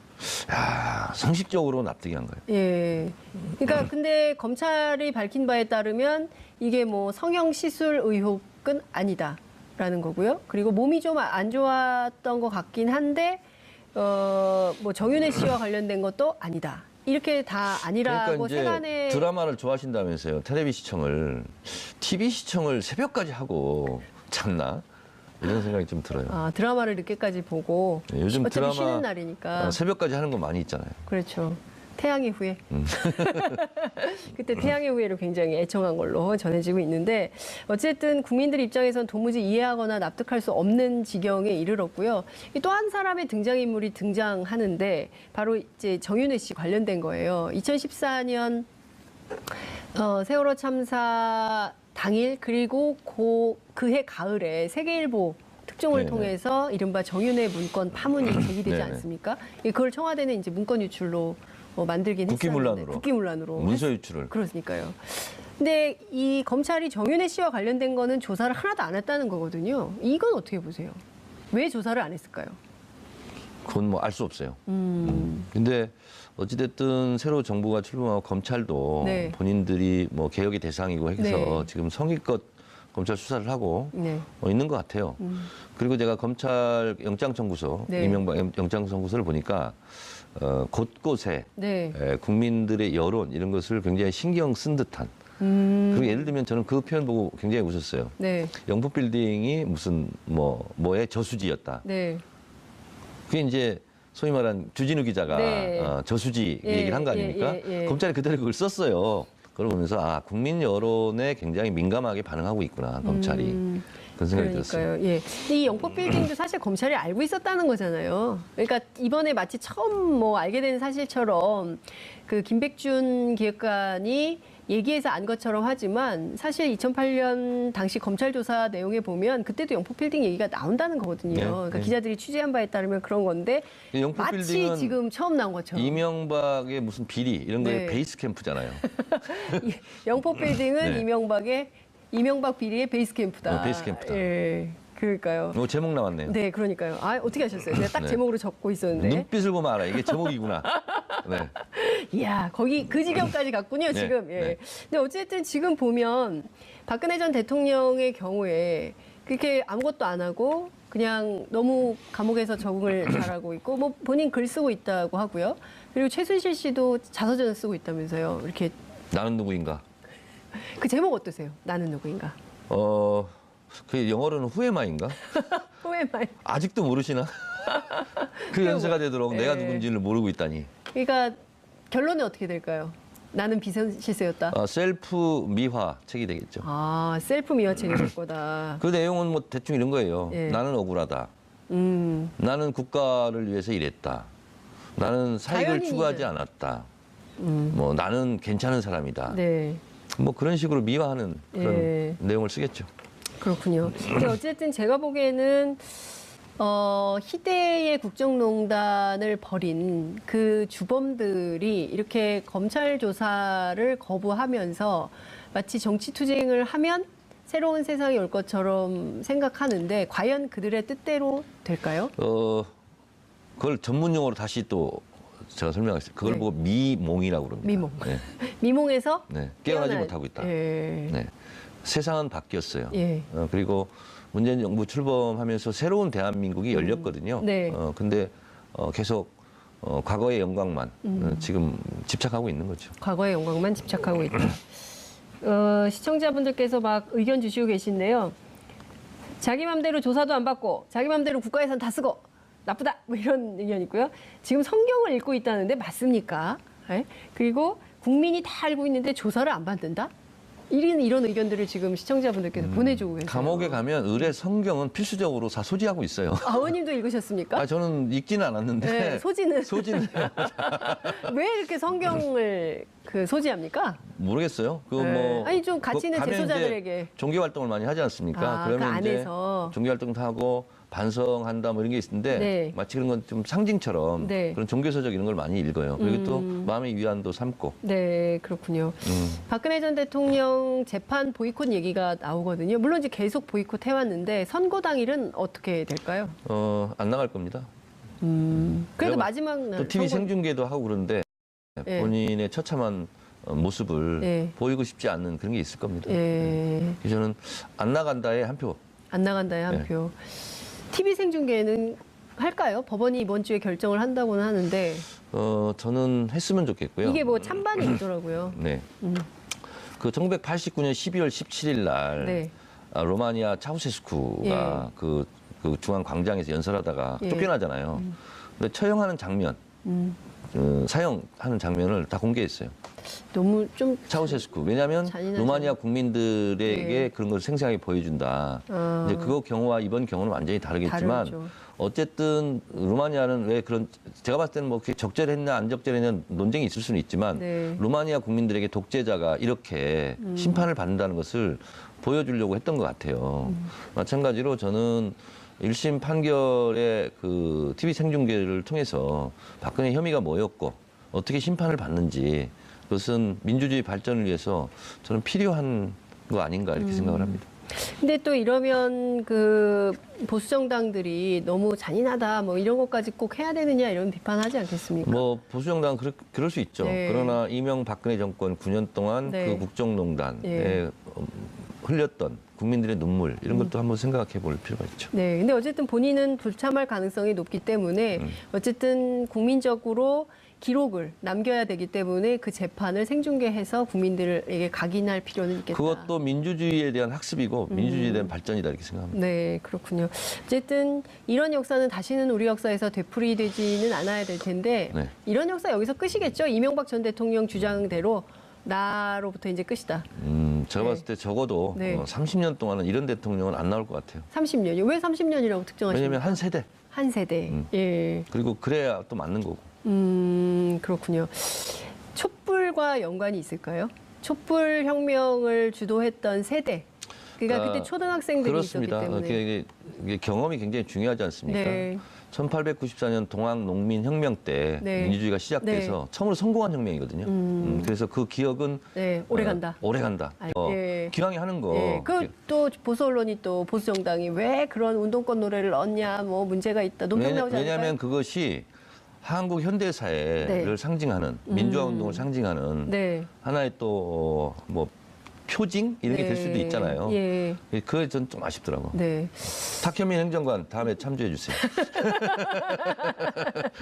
야, 상식적으로 납득이 안 가요. 예. 그러니까 근데 검찰이 밝힌 바에 따르면 이게 뭐 성형 시술 의혹은 아니다라는 거고요. 그리고 몸이 좀 안 좋았던 것 같긴 한데 뭐 정윤회 씨와 관련된 것도 아니다. 이렇게 다 아니라고 그러니까 이제 세간에 드라마를 좋아하신다면서요. 텔레비 시청을 TV 시청을 새벽까지 하고 잤나? 이런 생각이 좀 들어요. 드라마를 늦게까지 보고 네, 요즘 어차피 드라마 쉬는 날이니까 새벽까지 하는 거 많이 있잖아요. 그렇죠. 태양의 후예. 그때 태양의 후예를 굉장히 애청한 걸로 전해지고 있는데 어쨌든 국민들 입장에선 도무지 이해하거나 납득할 수 없는 지경에 이르렀고요. 또 한 사람의 등장인물이 등장하는데 바로 이제 정윤회 씨 관련된 거예요. 2014년 세월호 참사 당일 그리고 그해 가을에 세계일보 특종을 네네. 통해서 이른바 정윤회 문건 파문이 제기되지 네네. 않습니까? 그걸 청와대는 이제 문건 유출로 만들긴 국기문란으로. 했었는데 국기문란으로 문서 유출을. 그러니까요. 근데 이 검찰이 정윤회 씨와 관련된 거는 조사를 하나도 안 했다는 거거든요. 이건 어떻게 보세요? 왜 조사를 안 했을까요? 그건 뭐 알 수 없어요. 근데 어찌됐든 새로 정부가 출범하고 검찰도 네. 본인들이 뭐 개혁의 대상이고 해서 네. 지금 성의껏 검찰 수사를 하고 네. 있는 것 같아요. 그리고 제가 검찰 영장청구서, 네. 이명박 영장청구서를 보니까 곳곳에 네. 국민들의 여론 이런 것을 굉장히 신경 쓴 듯한. 그리고 예를 들면 저는 그 표현 보고 굉장히 웃었어요. 네. 영포빌딩이 무슨 뭐의 저수지였다. 네. 그게 이제 소위 말한 주진우 기자가 네. 저수지 예, 얘기를 한 거 아닙니까? 예. 검찰이 그대로 그걸 썼어요. 그걸 보면서 국민 여론에 굉장히 민감하게 반응하고 있구나 검찰이. 그런 생각이 들었어요. 그러니까요. 예. 근데 이 영법 빌딩도 사실 검찰이 알고 있었다는 거잖아요. 그러니까 이번에 마치 처음 뭐 알게 된 사실처럼 그 김백준 기획관이 얘기해서 안 것처럼 하지만 사실 2008년 당시 검찰 조사 내용에 보면 그때도 영포 빌딩 얘기가 나온다는 거거든요. 네, 그러니까 네. 기자들이 취재한 바에 따르면 그런 건데 영포 마치 빌딩은 지금 처음 나온 것처럼. 이명박의 무슨 비리 이런 거에 네. 베이스 캠프잖아요. 영포 빌딩은 네. 이명박 비리의 베이스 캠프다. 베이스 캠프다. 예. 그러니까요. 제목 나왔네요. 네, 그러니까요. 어떻게 하셨어요? 제가 딱 네. 제목으로 적고 있었는데. 눈빛을 보면 알아. 이게 제목이구나. 네. 이야, 거기 그 지경까지 갔군요, 네, 지금. 예. 네. 근데 어쨌든 지금 보면 박근혜 전 대통령의 경우에 그렇게 아무것도 안 하고 그냥 너무 감옥에서 적응을 잘하고 있고 뭐 본인 글 쓰고 있다고 하고요. 그리고 최순실 씨도 자서전을 쓰고 있다면서요. 이렇게 나는 누구인가? 그 제목 어떠세요? 나는 누구인가? 그 영어로는 후에마인가? 후회말. 아직도 모르시나? 그 연세가 되도록 내가 네. 누군지를 모르고 있다니. 그러니까 결론은 어떻게 될까요? 나는 비선실세였다. 셀프 미화 책이 되겠죠. 셀프 미화책이 될 거다. 그 내용은 뭐 대충 이런 거예요. 예. 나는 억울하다. 음, 나는 국가를 위해서 일했다. 나는 사익을 자연인이죠. 추구하지 않았다. 뭐 나는 괜찮은 사람이다. 네. 뭐 그런 식으로 미화하는 그런 예. 내용을 쓰겠죠. 그렇군요. 근데 어쨌든 제가 보기에는 희대의 국정농단을 벌인 그 주범들이 이렇게 검찰 조사를 거부하면서 마치 정치 투쟁을 하면 새로운 세상이 올 것처럼 생각하는데 과연 그들의 뜻대로 될까요? 그걸 전문 용어로 다시 또 제가 설명하겠습니다. 그걸 네. 보고 미몽이라고 그럽니다. 미몽. 네. 미몽에서 네. 깨어나지 깨어나- 못하고 있다. 예. 네. 세상은 바뀌었어요. 예. 그리고 문재인 정부 출범하면서 새로운 대한민국이 열렸거든요. 네. 근데 계속 과거의 영광만 지금 집착하고 있는 거죠. 과거의 영광만 집착하고 있다. 시청자분들께서 막 의견 주시고 계신데요. 자기 맘대로 조사도 안 받고 자기 맘대로 국가 예산 다 쓰고 나쁘다 뭐 이런 의견 있고요. 지금 성경을 읽고 있다는데 맞습니까? 예? 그리고 국민이 다 알고 있는데 조사를 안 받는다? 이런 의견들을 지금 시청자분들께서 보내주고 계세요. 감옥에 가면 의뢰 성경은 필수적으로 다 소지하고 있어요. 아버님도 읽으셨습니까? 저는 읽지는 않았는데 네, 소지는 소지는 왜 이렇게 성경을 그 소지합니까? 모르겠어요. 네. 아니 좀 가치 있는 가면 재소자들에게. 이제 종교 활동을 많이 하지 않습니까? 그 그러면 이제 안에서. 종교 활동도 하고 반성한다 뭐 이런 게 있는데 네. 마치 그런 건 좀 상징처럼 네. 그런 종교서적 이런 걸 많이 읽어요. 그리고 또 마음의 위안도 삼고. 네, 그렇군요. 박근혜 전 대통령 재판 보이콧 얘기가 나오거든요. 물론 이제 계속 보이콧 해왔는데 선고 당일은 어떻게 될까요? 안 나갈 겁니다. 그래도 그리고 마지막 날 또 TV 선고- 생중계도 하고 그러는데 예. 본인의 처참한 모습을 예. 보이고 싶지 않는 그런 게 있을 겁니다. 예, 그래서 저는 안 나간다에 한 표. 안 나간다에 한 네. 표. TV 생중계는 할까요? 법원이 이번 주에 결정을 한다고는 하는데 저는 했으면 좋겠고요. 이게 뭐 찬반이 있더라고요. 네. 음. 그 1989년 12월 17일 날 네. 로마니아 차우세스쿠가 그 중앙 광장에서 연설하다가 예. 쫓겨나잖아요. 근데 처형하는 장면, 사형하는 장면을 다 공개했어요. 너무 좀 차우세스쿠. 왜냐하면 잔인하죠. 루마니아 국민들에게 네. 그런 걸 생생하게 보여준다. 아. 이제 그거 경우와 이번 경우는 완전히 다르겠지만 다르죠. 어쨌든 루마니아는 왜 그런 제가 봤을 때는 뭐 그게 적절했냐 안 적절했냐 논쟁이 있을 수는 있지만 네. 루마니아 국민들에게 독재자가 이렇게 심판을 받는다는 것을 보여주려고 했던 것 같아요. 마찬가지로 저는 1심 판결의 그 TV 생중계를 통해서 박근혜 혐의가 뭐였고 어떻게 심판을 받는지 그것은 민주주의 발전을 위해서 저는 필요한 거 아닌가 이렇게 생각을 합니다. 근데 또 이러면 그 보수 정당들이 너무 잔인하다 뭐 이런 것까지 꼭 해야 되느냐 이런 비판하지 않겠습니까? 뭐 보수 정당 그럴 수 있죠. 네. 그러나 이명박근혜 정권 9년 동안 네. 그 국정농단에 예. 흘렸던 국민들의 눈물 이런 것도 한번 생각해 볼 필요가 있죠. 네, 근데 어쨌든 본인은 불참할 가능성이 높기 때문에 어쨌든 국민적으로 기록을 남겨야 되기 때문에 그 재판을 생중계해서 국민들에게 각인할 필요는 있겠다. 그것도 민주주의에 대한 학습이고 민주주의에 대한 발전이다 이렇게 생각합니다. 네, 그렇군요. 어쨌든 이런 역사는 다시는 우리 역사에서 되풀이되지는 않아야 될 텐데 네. 이런 역사 여기서 끝이겠죠. 이명박 전 대통령 주장대로 나로부터 이제 끝이다. 제가 네. 봤을 때 적어도 네. 30년 동안은 이런 대통령은 안 나올 것 같아요. 30년이요. 왜 30년이라고 특정하십니까? 왜냐하면 한 세대 한 세대. 예. 그리고 그래야 또 맞는 거고. 그렇군요. 촛불과 연관이 있을까요? 촛불 혁명을 주도했던 세대. 그러니까 그때 초등학생들이 그렇습니다. 있었기 때문에. 이게 경험이 굉장히 중요하지 않습니까? 네. 1894년 동학농민혁명 때 네. 민주주의가 시작돼서 처음으로 성공한 혁명이거든요. 그래서 그 기억은 네, 오래 간다. 오래 간다. 예. 기왕에 하는 거. 예, 그또 보수 언론이 또 보수 정당이 왜 그런 운동권 노래를 넣냐, 뭐 문제가 있다, 논평 나오지 않을까요? 왜냐하면 그것이 한국 현대사회를 네. 상징하는 민주화 운동을 상징하는 네. 하나의 또 뭐 표징 이런 게 될 수도 있잖아요. 예. 그게 전 좀 아쉽더라고. 네. 탁현민 행정관 다음에 참조해 주세요.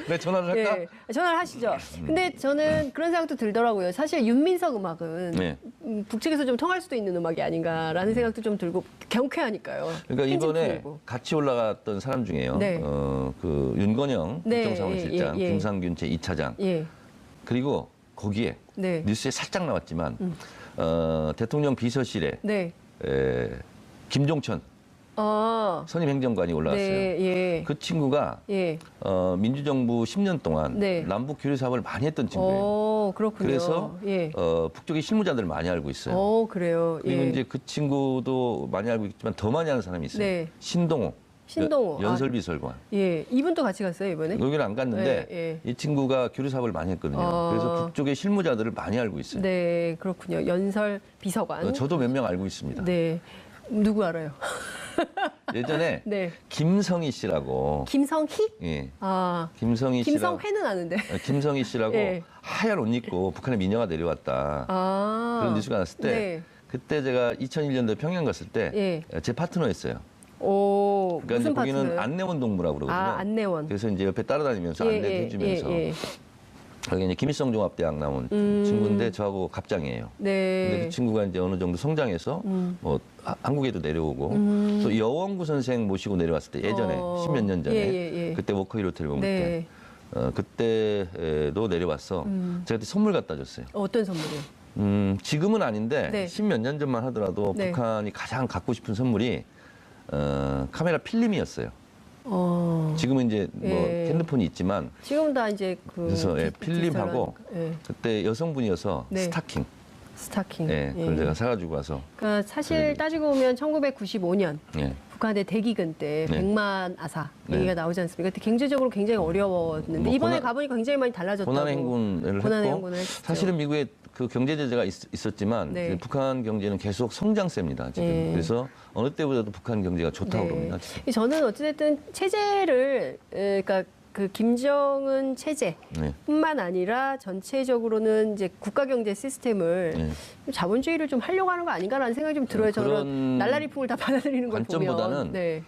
네, 전화를 할까? 예. 전화를 하시죠. 근데 저는 그런 생각도 들더라고요. 사실 윤민석 음악은 네. 북측에서 좀 통할 수도 있는 음악이 아닌가라는 생각도 좀 들고 경쾌하니까요. 그러니까 이번에 팬심풀이고. 같이 올라갔던 사람 중에요. 네. 그 윤건영 네, 국정사무실장, 예, 예. 김상균 제2차장 예. 그리고 거기에 네. 뉴스에 살짝 나왔지만 대통령 비서실에 네. 김종천 선임 행정관이 올라왔어요. 네. 예. 그 친구가 예. 민주정부 10년 동안 네. 남북 교류 사업을 많이 했던 친구예요. 그렇군요. 그래서 예. 북쪽의 실무자들을 많이 알고 있어요. 그래요. 그리고 예. 이제 그 친구도 많이 알고 있지만 더 많이 아는 사람이 있어요. 네. 신동호. 신동호. 연설비서관. 예. 이분도 같이 갔어요, 이번에? 여기는 안 갔는데 예, 이 친구가 교류 사업을 많이 했거든요. 그래서 북쪽의 실무자들을 많이 알고 있어요. 네, 그렇군요. 연설 비서관. 저도 몇 명 알고 있습니다. 네. 누구 알아요? 예전에 네. 김성희 씨라고 김성희? 예. 김성희 김성희 씨라고 김성회는 아는데. 김성희 씨라고 예. 하얀 옷 입고 북한에 미녀가 내려왔다. 그런 뉴스가 났을 때 네. 그때 제가 2001년도에 평양 갔을 때 제 예. 파트너였어요. 무슨 그러니까 이제 거기는 파트너요? 안내원 동무라고 그러거든요. 안내원. 그래서 이제 옆에 따라다니면서 안내해 주면서 예. 여기 이제 김일성 종합대학 나온 친구인데 저하고 갑장이에요. 네. 근데 그 친구가 이제 어느 정도 성장해서 뭐 한국에도 내려오고 또 여원구 선생 모시고 내려왔을 때 예전에 10몇 년 전에 예. 그때 워커힐 호텔 머물 네. 때 그때도 내려와서 제가 그때 선물 갖다 줬어요. 어떤 선물이요? 지금은 아닌데 네. 10몇 년 전만 하더라도 네. 북한이 가장 갖고 싶은 선물이 카메라 필름이었어요. 지금은 이제 뭐 예. 핸드폰이 있지만 지금 다 이제 그래서 필름하고 예. 그때 여성분이어서 네. 스타킹. 예, 예. 그걸 제가 사가지고 와서. 그러니까 사실 따지고 보면 1995년 예. 북한의 대기근 때 네. 100만 아사 네. 얘기가 나오지 않습니까? 그때 경제적으로 굉장히 어려웠는데 뭐 이번에 가보니까 굉장히 많이 달라졌다고. 고난의 행군을 고난의 했고 행군을 했죠. 사실은 미국에 그 경제 제재가 있었지만 네. 북한 경제는 계속 성장세입니다. 지금. 예. 그래서 어느 때보다도 북한 경제가 좋다고 그럽니다. 지금. 저는 어찌됐든 체제를 그러니까 그 김정은 체제뿐만 네. 아니라 전체적으로는 이제 국가 경제 시스템을 네. 좀 자본주의를 좀 하려고 하는 거 아닌가라는 생각이 좀 들어요. 저는 그런 날라리풍을 다 받아들이는 걸 보면. 관점보다는 네.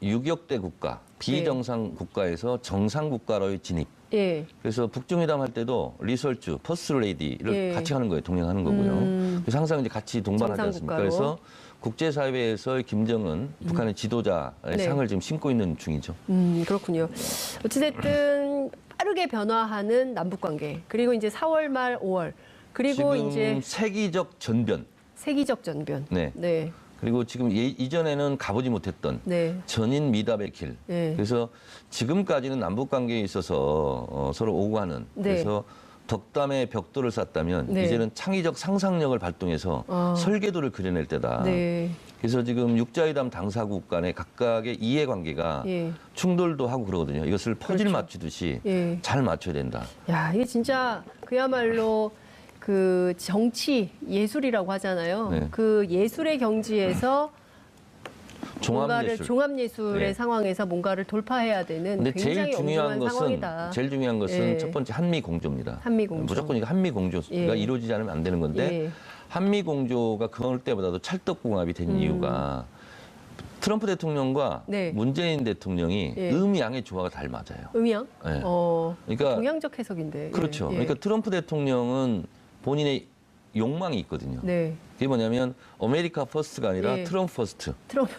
유격대 국가, 비정상 국가에서 정상 국가로의 진입. 예. 그래서 북중회담 할 때도 리설주, 퍼스트 레이디를 예. 같이 하는 거예요. 동행하는 거고요. 그래서 항상 이제 같이 동반하지 않습니까? 정상국가로. 그래서 국제사회에서의 김정은, 북한의 지도자의 네. 상을 지금 심고 있는 중이죠. 그렇군요. 어찌됐든 빠르게 변화하는 남북 관계 그리고 이제 4월 말 5월 그리고 지금 이제 세기적 전변. 세기적 전변. 네. 네. 그리고 지금 이전에는 가보지 못했던 네. 전인 미답의 길. 네. 그래서 지금까지는 남북 관계에 있어서 서로 오고 가는. 네. 그래서 덕담의 벽돌을 쌓다면 네. 이제는 창의적 상상력을 발동해서 설계도를 그려낼 때다. 네. 그래서 지금 육자회담 당사국 간의 각각의 이해관계가 예. 충돌도 하고 그러거든요. 이것을 퍼즐 그렇죠. 맞추듯이 예. 잘 맞춰야 된다. 야, 이게 진짜 그야말로 그 정치 예술이라고 하잖아요. 네. 그 예술의 경지에서 뭔가를 종합예술. 종합예술의 네. 상황에서 뭔가를 돌파해야 되는 근데 굉장히 상황이다. 제일 중요한 것은 예. 첫 번째 한미 공조입니다. 한미 공조. 무조건 이거 한미 공조가 예. 이루어지지 않으면 안 되는 건데 예. 한미 공조가 그 어느 때보다도 찰떡궁합이 된 이유가 트럼프 대통령과 네. 문재인 대통령이 예. 음양의 조화가 잘 맞아요. 음양? 예. 그러니까 그러니까 동양적 해석인데. 그렇죠. 예. 그러니까 트럼프 대통령은 본인의 욕망이 있거든요. 네. 그게 뭐냐면 아메리카 퍼스트가 아니라 예. 트럼프 퍼스트. 트럼프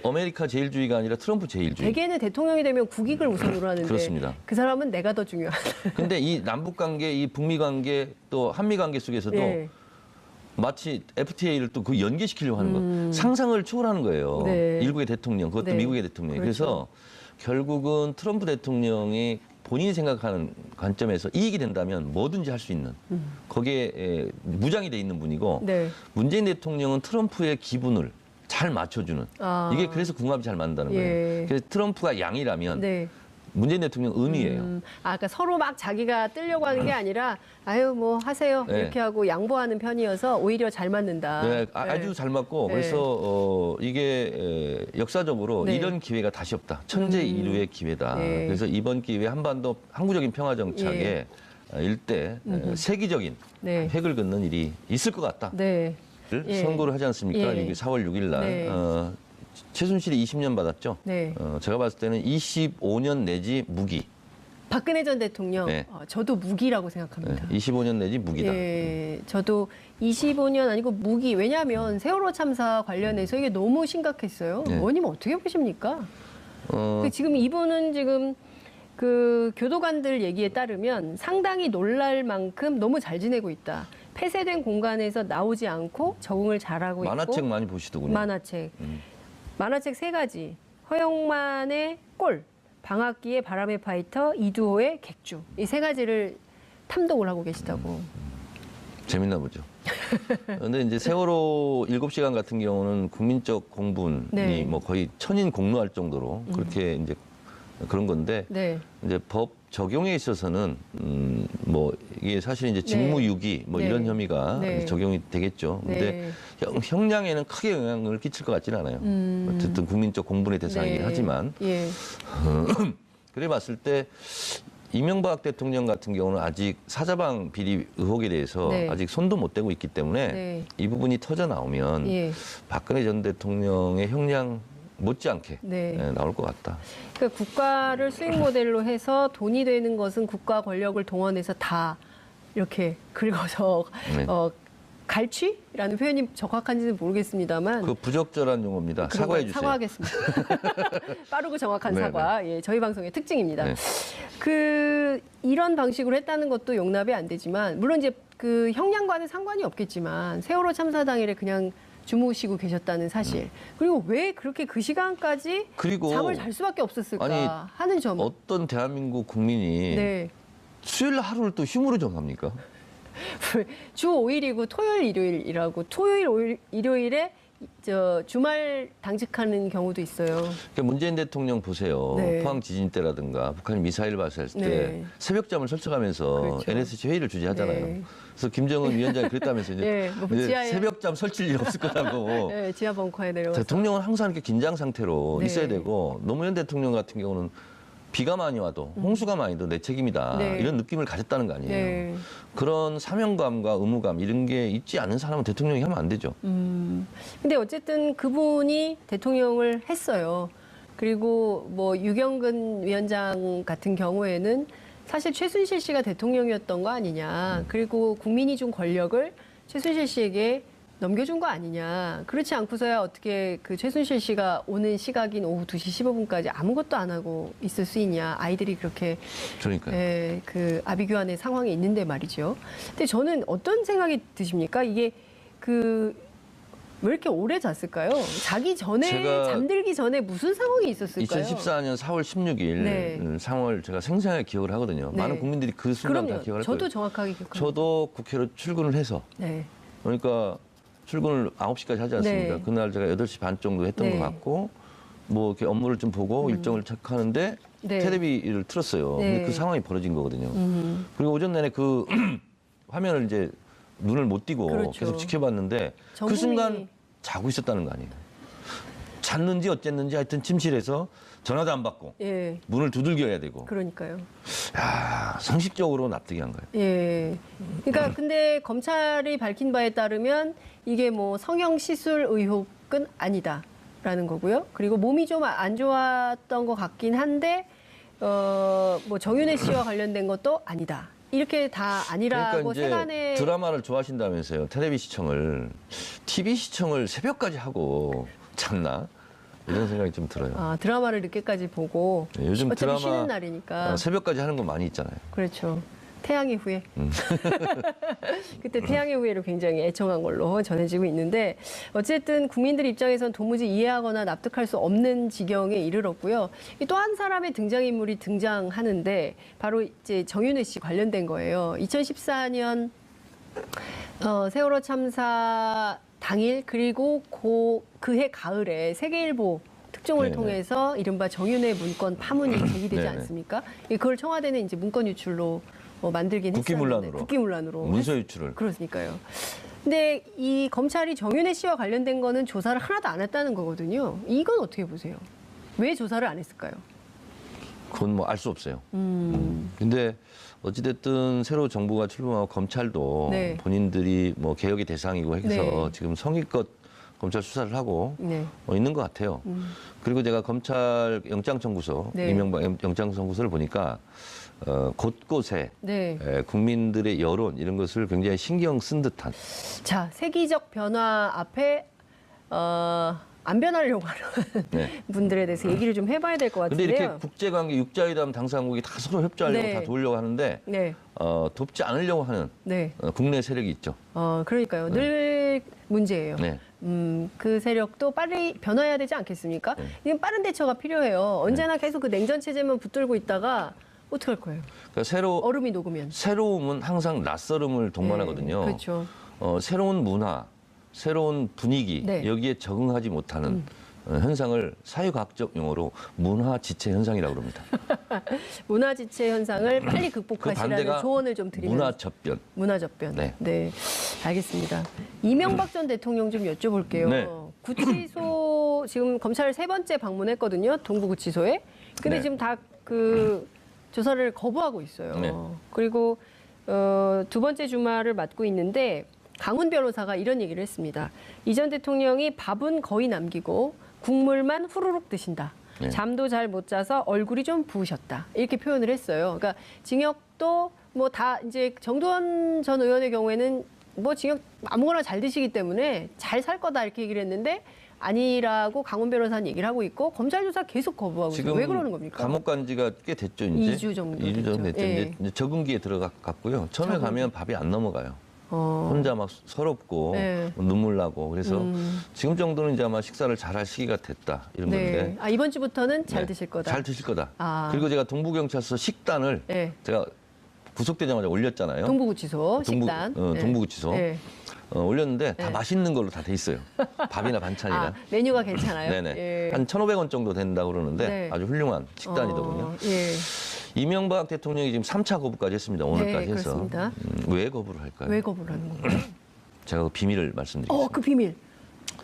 아메리카 제일주의가 아니라 트럼프 제일주의. 대개는 대통령이 되면 국익을 우선으로 하는데 그렇습니다. 그 사람은 내가 더 중요하다. 근데 이 남북 관계, 이 북미 관계, 또 한미 관계 속에서도 예. 마치 FTA를 또 그 연계시키려고 하는 거. 상상을 초월하는 거예요. 네. 일국의 대통령, 그것도 네. 미국의 대통령이. 그렇죠. 그래서 결국은 트럼프 대통령이 본인이 생각하는 관점에서 이익이 된다면 뭐든지 할 수 있는 거기에 무장이 돼 있는 분이고 네. 문재인 대통령은 트럼프의 기분을 잘 맞춰주는 이게 그래서 궁합이 잘 맞는다는 거예요. 예. 그래서 트럼프가 양이라면 네. 문재인 대통령 음이에요. 그러니까 서로 막 자기가 뜨려고 하는 게 아니라 아유 뭐 하세요 네. 이렇게 하고 양보하는 편이어서 오히려 잘 맞는다. 네, 아주 잘 맞고 네. 그래서 이게 역사적으로 네. 이런 기회가 다시 없다. 천재 이루의 기회다. 네. 그래서 이번 기회에 한반도 항구적인 평화 정착에 일대 세기적인 네. 획을 긋는 일이 있을 것 같다. 네. 예. 선고를 하지 않습니까? 예. 4월 6일 날. 네. 최순실이 20년 받았죠. 네. 제가 봤을 때는 25년 내지 무기. 박근혜 전 대통령 네. 저도 무기라고 생각합니다. 25년 내지 무기다. 예, 저도 25년 아니고 무기. 왜냐하면 세월호 참사 관련해서 이게 너무 심각했어요. 네. 의원님 어떻게 보십니까? 어, 지금 이분은 지금 그 교도관들 얘기에 따르면 상당히 놀랄 만큼 너무 잘 지내고 있다. 폐쇄된 공간에서 나오지 않고 적응을 잘하고 만화책 있고. 많이 보시더군요. 만화책. 만화책 3가지. 허영만의 꼴, 방학기의 바람의 파이터, 이두호의 객주. 이 3가지를 탐독을 하고 계시다고. 재밌나 보죠. 근데 이제 세월호 7시간 같은 경우는 국민적 공분이 네. 뭐 거의 천인 공로할 정도로 그렇게 이제 그런 건데 네. 이제 법 적용에 있어서는 뭐 이게 사실 이제 직무유기 뭐 네. 이런 혐의가 네. 적용이 되겠죠. 근데 형량에는 크게 영향을 끼칠 것 같지는 않아요. 어쨌든 국민적 공분의 대상이긴 네. 하지만 예. 그래 봤을 때 이명박 대통령 같은 경우는 아직 사자방 비리 의혹에 대해서 네. 아직 손도 못 대고 있기 때문에 네. 이 부분이 터져 나오면 예. 박근혜 전 대통령의 형량 못지않게 네. 나올 것 같다. 그러니까 국가를 수익 모델로 해서 돈이 되는 것은 국가 권력을 동원해서 다 이렇게 긁어서 네. 갈취라는 표현이 적확한지는 모르겠습니다만 그 부적절한 용어입니다. 그런 사과해 거 주세요. 사과하겠습니다. 빠르고 정확한 네, 사과. 예, 저희 방송의 특징입니다. 네. 이런 방식으로 했다는 것도 용납이 안 되지만 물론 이제 그 형량과는 상관이 없겠지만 세월호 참사 당일에 그냥 주무시고 계셨다는 사실. 그리고 왜 그렇게 그 시간까지 그리고 잠을 잘 수밖에 없었을까 아니, 하는 점. 어떤 대한민국 국민이 네. 수요일 하루를 또 휴무로 정합니까? 주 5일이고 토요일 일요일이라고 토요일 일요일에 주말 당직하는 경우도 있어요. 그러니까 문재인 대통령 보세요. 네. 포항 지진 때라든가 북한이 미사일 발사했을 때 네. 새벽잠을 설치하면서 그렇죠. NSC 회의를 주재하잖아요. 네. 그래서 김정은 위원장이 그랬다면서 이제, 네, 뭐 이제 지하에- 새벽잠 설칠 일 없을 거라고. 네, 지하 벙커에 내려가서. 대통령은 항상 이렇게 긴장 상태로 네. 있어야 되고 노무현 대통령 같은 경우는 비가 많이 와도 홍수가 많이 와도 내 책임이다. 네. 이런 느낌을 가졌다는 거 아니에요. 네. 그런 사명감과 의무감 이런 게 있지 않은 사람은 대통령이 하면 안 되죠. 근데 어쨌든 그분이 대통령을 했어요. 그리고 뭐 유경근 위원장 같은 경우에는 사실 최순실 씨가 대통령이었던 거 아니냐. 그리고 국민이 준 권력을 최순실 씨에게 넘겨준 거 아니냐. 그렇지 않고서야 어떻게 그 최순실 씨가 오는 시각인 오후 2시 15분까지 아무것도 안 하고 있을 수 있냐. 아이들이 그렇게 그러니까요. 그 아비규환의 상황에 있는데 말이죠. 근데 저는 어떤 생각이 드십니까? 이게 왜 이렇게 오래 잤을까요? 자기 전에 제가 잠들기 전에 무슨 상황이 있었을까요? 2014년 4월 16일 네. 상황을 제가 생생하게 기억을 하거든요. 네. 많은 국민들이 그 순간 다 그럼요. 기억할 저도 거예요. 정확하게 기억합니다. 저도 국회로 출근을 해서 네. 그러니까 출근을 9시까지 하지 않습니까? 네. 그날 제가 8시 반 정도 했던 네. 것 같고 뭐 이렇게 업무를 좀 보고 일정을 체크하는데 네. 테레비를 틀었어요. 네. 근데 그 상황이 벌어진 거거든요. 그리고 오전 내내 그 화면을 이제 눈을 못 띄고 그렇죠. 계속 지켜봤는데 전 그 국민이- 순간 자고 있었다는 거 아니에요. 잤는지 어쨌는지 하여튼 침실에서 전화도 안 받고 예. 문을 두들겨야 되고 그러니까요. 야, 상식적으로 납득이 안 가요. 예. 그러니까 근데 검찰이 밝힌 바에 따르면 이게 뭐 성형 시술 의혹은 아니다라는 거고요. 그리고 몸이 좀 안 좋았던 것 같긴 한데 뭐 정윤회 씨와 관련된 것도 아니다. 이렇게 다 아니라고 그러니까 이제 세간에 드라마를 좋아하신다면서요. 텔레비 시청을 TV 시청을 새벽까지 하고 잤나 이런 생각이 좀 들어요. 드라마를 늦게까지 보고 네, 요즘 어차피 드라마 쉬는 날이니까 새벽까지 하는 거 많이 있잖아요. 그렇죠. 태양의 후예. 그때 태양의 후예를 굉장히 애청한 걸로 전해지고 있는데 어쨌든 국민들 입장에선 도무지 이해하거나 납득할 수 없는 지경에 이르렀고요. 또 한 사람의 등장인물이 등장하는데 바로 이제 정윤회 씨 관련된 거예요. 2014년 세월호 참사 당일 그리고 그해 가을에 세계일보 특종을 네네. 통해서 이른바 정윤회 문건 파문이 제기되지 네네. 않습니까? 그걸 청와대는 이제 문건 유출로 만들긴 국기문란으로. 했었는데 국기문란으로 문서 유출을. 그러니까요. 근데 이 검찰이 정윤회 씨와 관련된 거는 조사를 하나도 안 했다는 거거든요. 이건 어떻게 보세요? 왜 조사를 안 했을까요? 그건 뭐 알 수 없어요. 근데 어찌됐든 새로 정부가 출범하고 검찰도 네. 본인들이 뭐 개혁의 대상이고 해서 네. 지금 성의껏 검찰 수사를 하고 네. 있는 것 같아요. 그리고 제가 검찰 영장청구서, 네. 이명박 영장청구서를 보니까 곳곳에 네. 국민들의 여론 이런 것을 굉장히 신경 쓴 듯한. 자, 세기적 변화 앞에 안 변하려고 하는 네. 분들에 대해서 얘기를 좀 해봐야 될 것 근데 같은데요. 이렇게 국제관계 육자회담 당사국이 다 서로 협조하려고 네. 다 도우려고 하는데 네, 돕지 않으려고 하는 네. 국내 세력이 있죠. 그러니까요. 늘 문제예요. 네. 그 세력도 빨리 변화해야 되지 않겠습니까? 네. 이건 빠른 대처가 필요해요. 언제나 계속 그 냉전 체제만 붙들고 있다가 어떡할 거예요? 그러니까 얼음이 녹으면. 새로움은 항상 낯설음을 동반하거든요. 네, 그렇죠. 새로운 문화, 새로운 분위기 네. 여기에 적응하지 못하는 현상을 사회과학적 용어로 문화지체 현상이라고 그럽니다. 문화지체 현상을 빨리 그 극복하시라는 반대가 조언을 좀 드리면 문화접변. 문화접변. 네. 네. 알겠습니다. 이명박 전 대통령 좀 여쭤볼게요. 네. 구치소 지금 검찰 3번째 방문했거든요. 동부구치소에. 근데 네. 지금 다 그 조사를 거부하고 있어요. 네. 그리고 2번째 주말을 맞고 있는데 강훈 변호사가 이런 얘기를 했습니다. 이 전 대통령이 밥은 거의 남기고 국물만 후루룩 드신다. 네. 잠도 잘 못 자서 얼굴이 좀 부으셨다. 이렇게 표현을 했어요. 그러니까 징역도 뭐 다 이제 정두원 전 의원의 경우에는 뭐 징역 아무거나 잘 드시기 때문에 잘 살 거다 이렇게 얘기를 했는데 아니라고 강훈 변호사는 얘기를 하고 있고 검찰 조사 계속 거부하고 있어요. 왜 그러는 겁니까? 감옥 간 지가 꽤 됐죠, 이제. 2주 정도 2주 정도 됐죠. 됐죠. 예. 이제 적응기에 들어갔고요. 처음에 적응기. 가면 밥이 안 넘어가요. 혼자 막 서럽고 네. 눈물 나고 그래서 지금 정도는 이제 아마 식사를 잘할 시기가 됐다 이런 네. 건데. 아, 이번 주부터는 잘 네. 드실 거다. 잘 드실 거다. 아. 그리고 제가 동부경찰서 식단을 네. 제가 구속되자마자 올렸잖아요. 동부구치소 식단. 네. 동부구치소. 네. 올렸는데 다 네. 맛있는 걸로 다 돼 있어요. 밥이나 반찬이나. 아, 메뉴가 괜찮아요. 네네. 예. 한 1,500원 정도 된다고 그러는데 네. 아주 훌륭한 식단이더군요. 예. 이명박 대통령이 지금 3차 거부까지 했습니다. 오늘까지 네, 해서. 그렇습니다. 왜 거부를 할까요? 왜 거부를 하는 건가요? 제가 그 비밀을 말씀드리겠습니다. 그 비밀.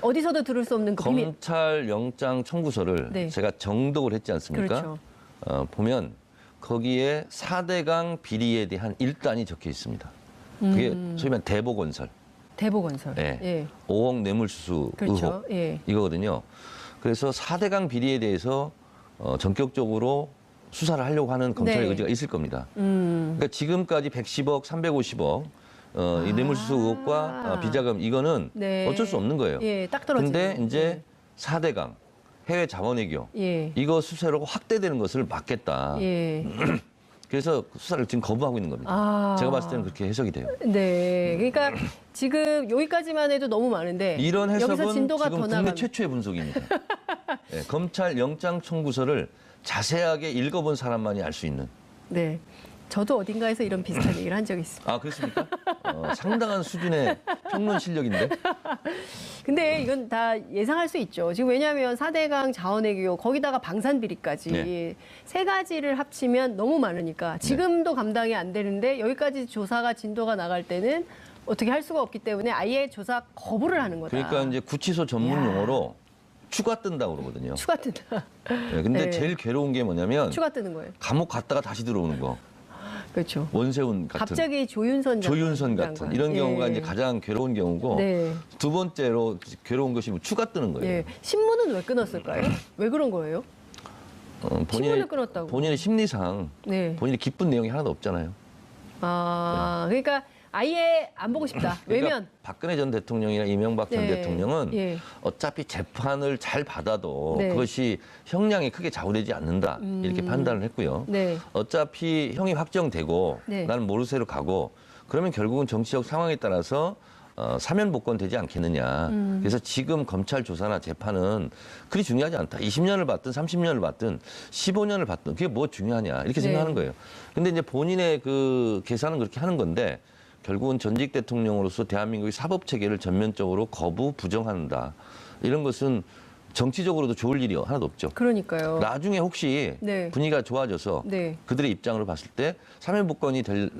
어디서도 들을 수 없는 그 비밀. 검찰 영장 청구서를 네. 제가 정독을 했지 않습니까? 그렇죠. 보면 거기에 4대강 비리에 대한 일단이 적혀 있습니다. 그게 소위 말하는 대보건설, 대보건설. 네. 예. 5억 뇌물수수 그렇죠. 의혹 예. 이거거든요. 그래서 4대강 비리에 대해서 전격적으로 수사를 하려고 하는 검찰의 네. 의지가 있을 겁니다. 그러니까 지금까지 110억, 350억 이 뇌물수수 의혹과 비자금 이거는 네. 어쩔 수 없는 거예요. 예, 딱 떨어지는. 근데 이제 4대강 해외 자본외교 예. 이거 수사로 확대되는 것을 막겠다. 예. 그래서 수사를 지금 거부하고 있는 겁니다. 아. 제가 봤을 때는 그렇게 해석이 돼요. 네. 그러니까 지금 여기까지만 해도 너무 많은데 이런 여기서 해석은 진도가 지금 더 국내 나가면 최초의 분석입니다. 네, 검찰 영장 청구서를 자세하게 읽어본 사람만이 알 수 있는. 네. 저도 어딘가에서 이런 비슷한 얘기를 한 적이 있습니다. 아 그렇습니까? 상당한 수준의 평론 실력인데. 근데 이건 다 예상할 수 있죠. 지금 왜냐하면 4대강 자원외교 거기다가 방산비리까지 네. 세 가지를 합치면 너무 많으니까 지금도 감당이 안 되는데 여기까지 조사가 진도가 나갈 때는 어떻게 할 수가 없기 때문에 아예 조사 거부를 하는 거다. 그러니까 이제 구치소 전문 이야. 용어로 추가 뜬다고 그러거든요. 추가 뜬다. 네, 근데 네. 제일 괴로운 게 뭐냐면 추가 뜨는 거예요. 감옥 갔다가 다시 들어오는 거. 그렇죠. 원세훈 같은. 갑자기 조윤선 같은 장관. 이런 예. 경우가 이제 가장 괴로운 경우고 네. 두 번째로 괴로운 것이 뭐 추가 뜨는 거예요. 예. 신문은 왜 끊었을까요? 왜 그런 거예요? 신문을 끊었다고. 본인의 심리상 네. 본인이 기쁜 내용이 하나도 없잖아요. 그러니까 아예 안 보고 싶다. 그러니까 외면. 박근혜 전 대통령이나 이명박 전 네. 대통령은 예. 어차피 재판을 잘 받아도 네. 그것이 형량이 크게 좌우되지 않는다 이렇게 판단을 했고요. 네. 어차피 형이 확정되고 네. 나는 모르쇠로 가고 그러면 결국은 정치적 상황에 따라서 사면 복권되지 않겠느냐. 그래서 지금 검찰 조사나 재판은 그리 중요하지 않다. 20년을 받든 30년을 받든 15년을 받든 그게 뭐 중요하냐 이렇게 네. 생각하는 거예요. 근데 이제 본인의 그 계산은 그렇게 하는 건데 결국은 전직 대통령으로서 대한민국의 사법 체계를 전면적으로 거부 부정한다. 이런 것은 정치적으로도 좋을 일이 하나도 없죠. 그러니까요. 나중에 혹시 네. 분위기가 좋아져서 네. 그들의 입장으로 봤을 때 사면 복권이 될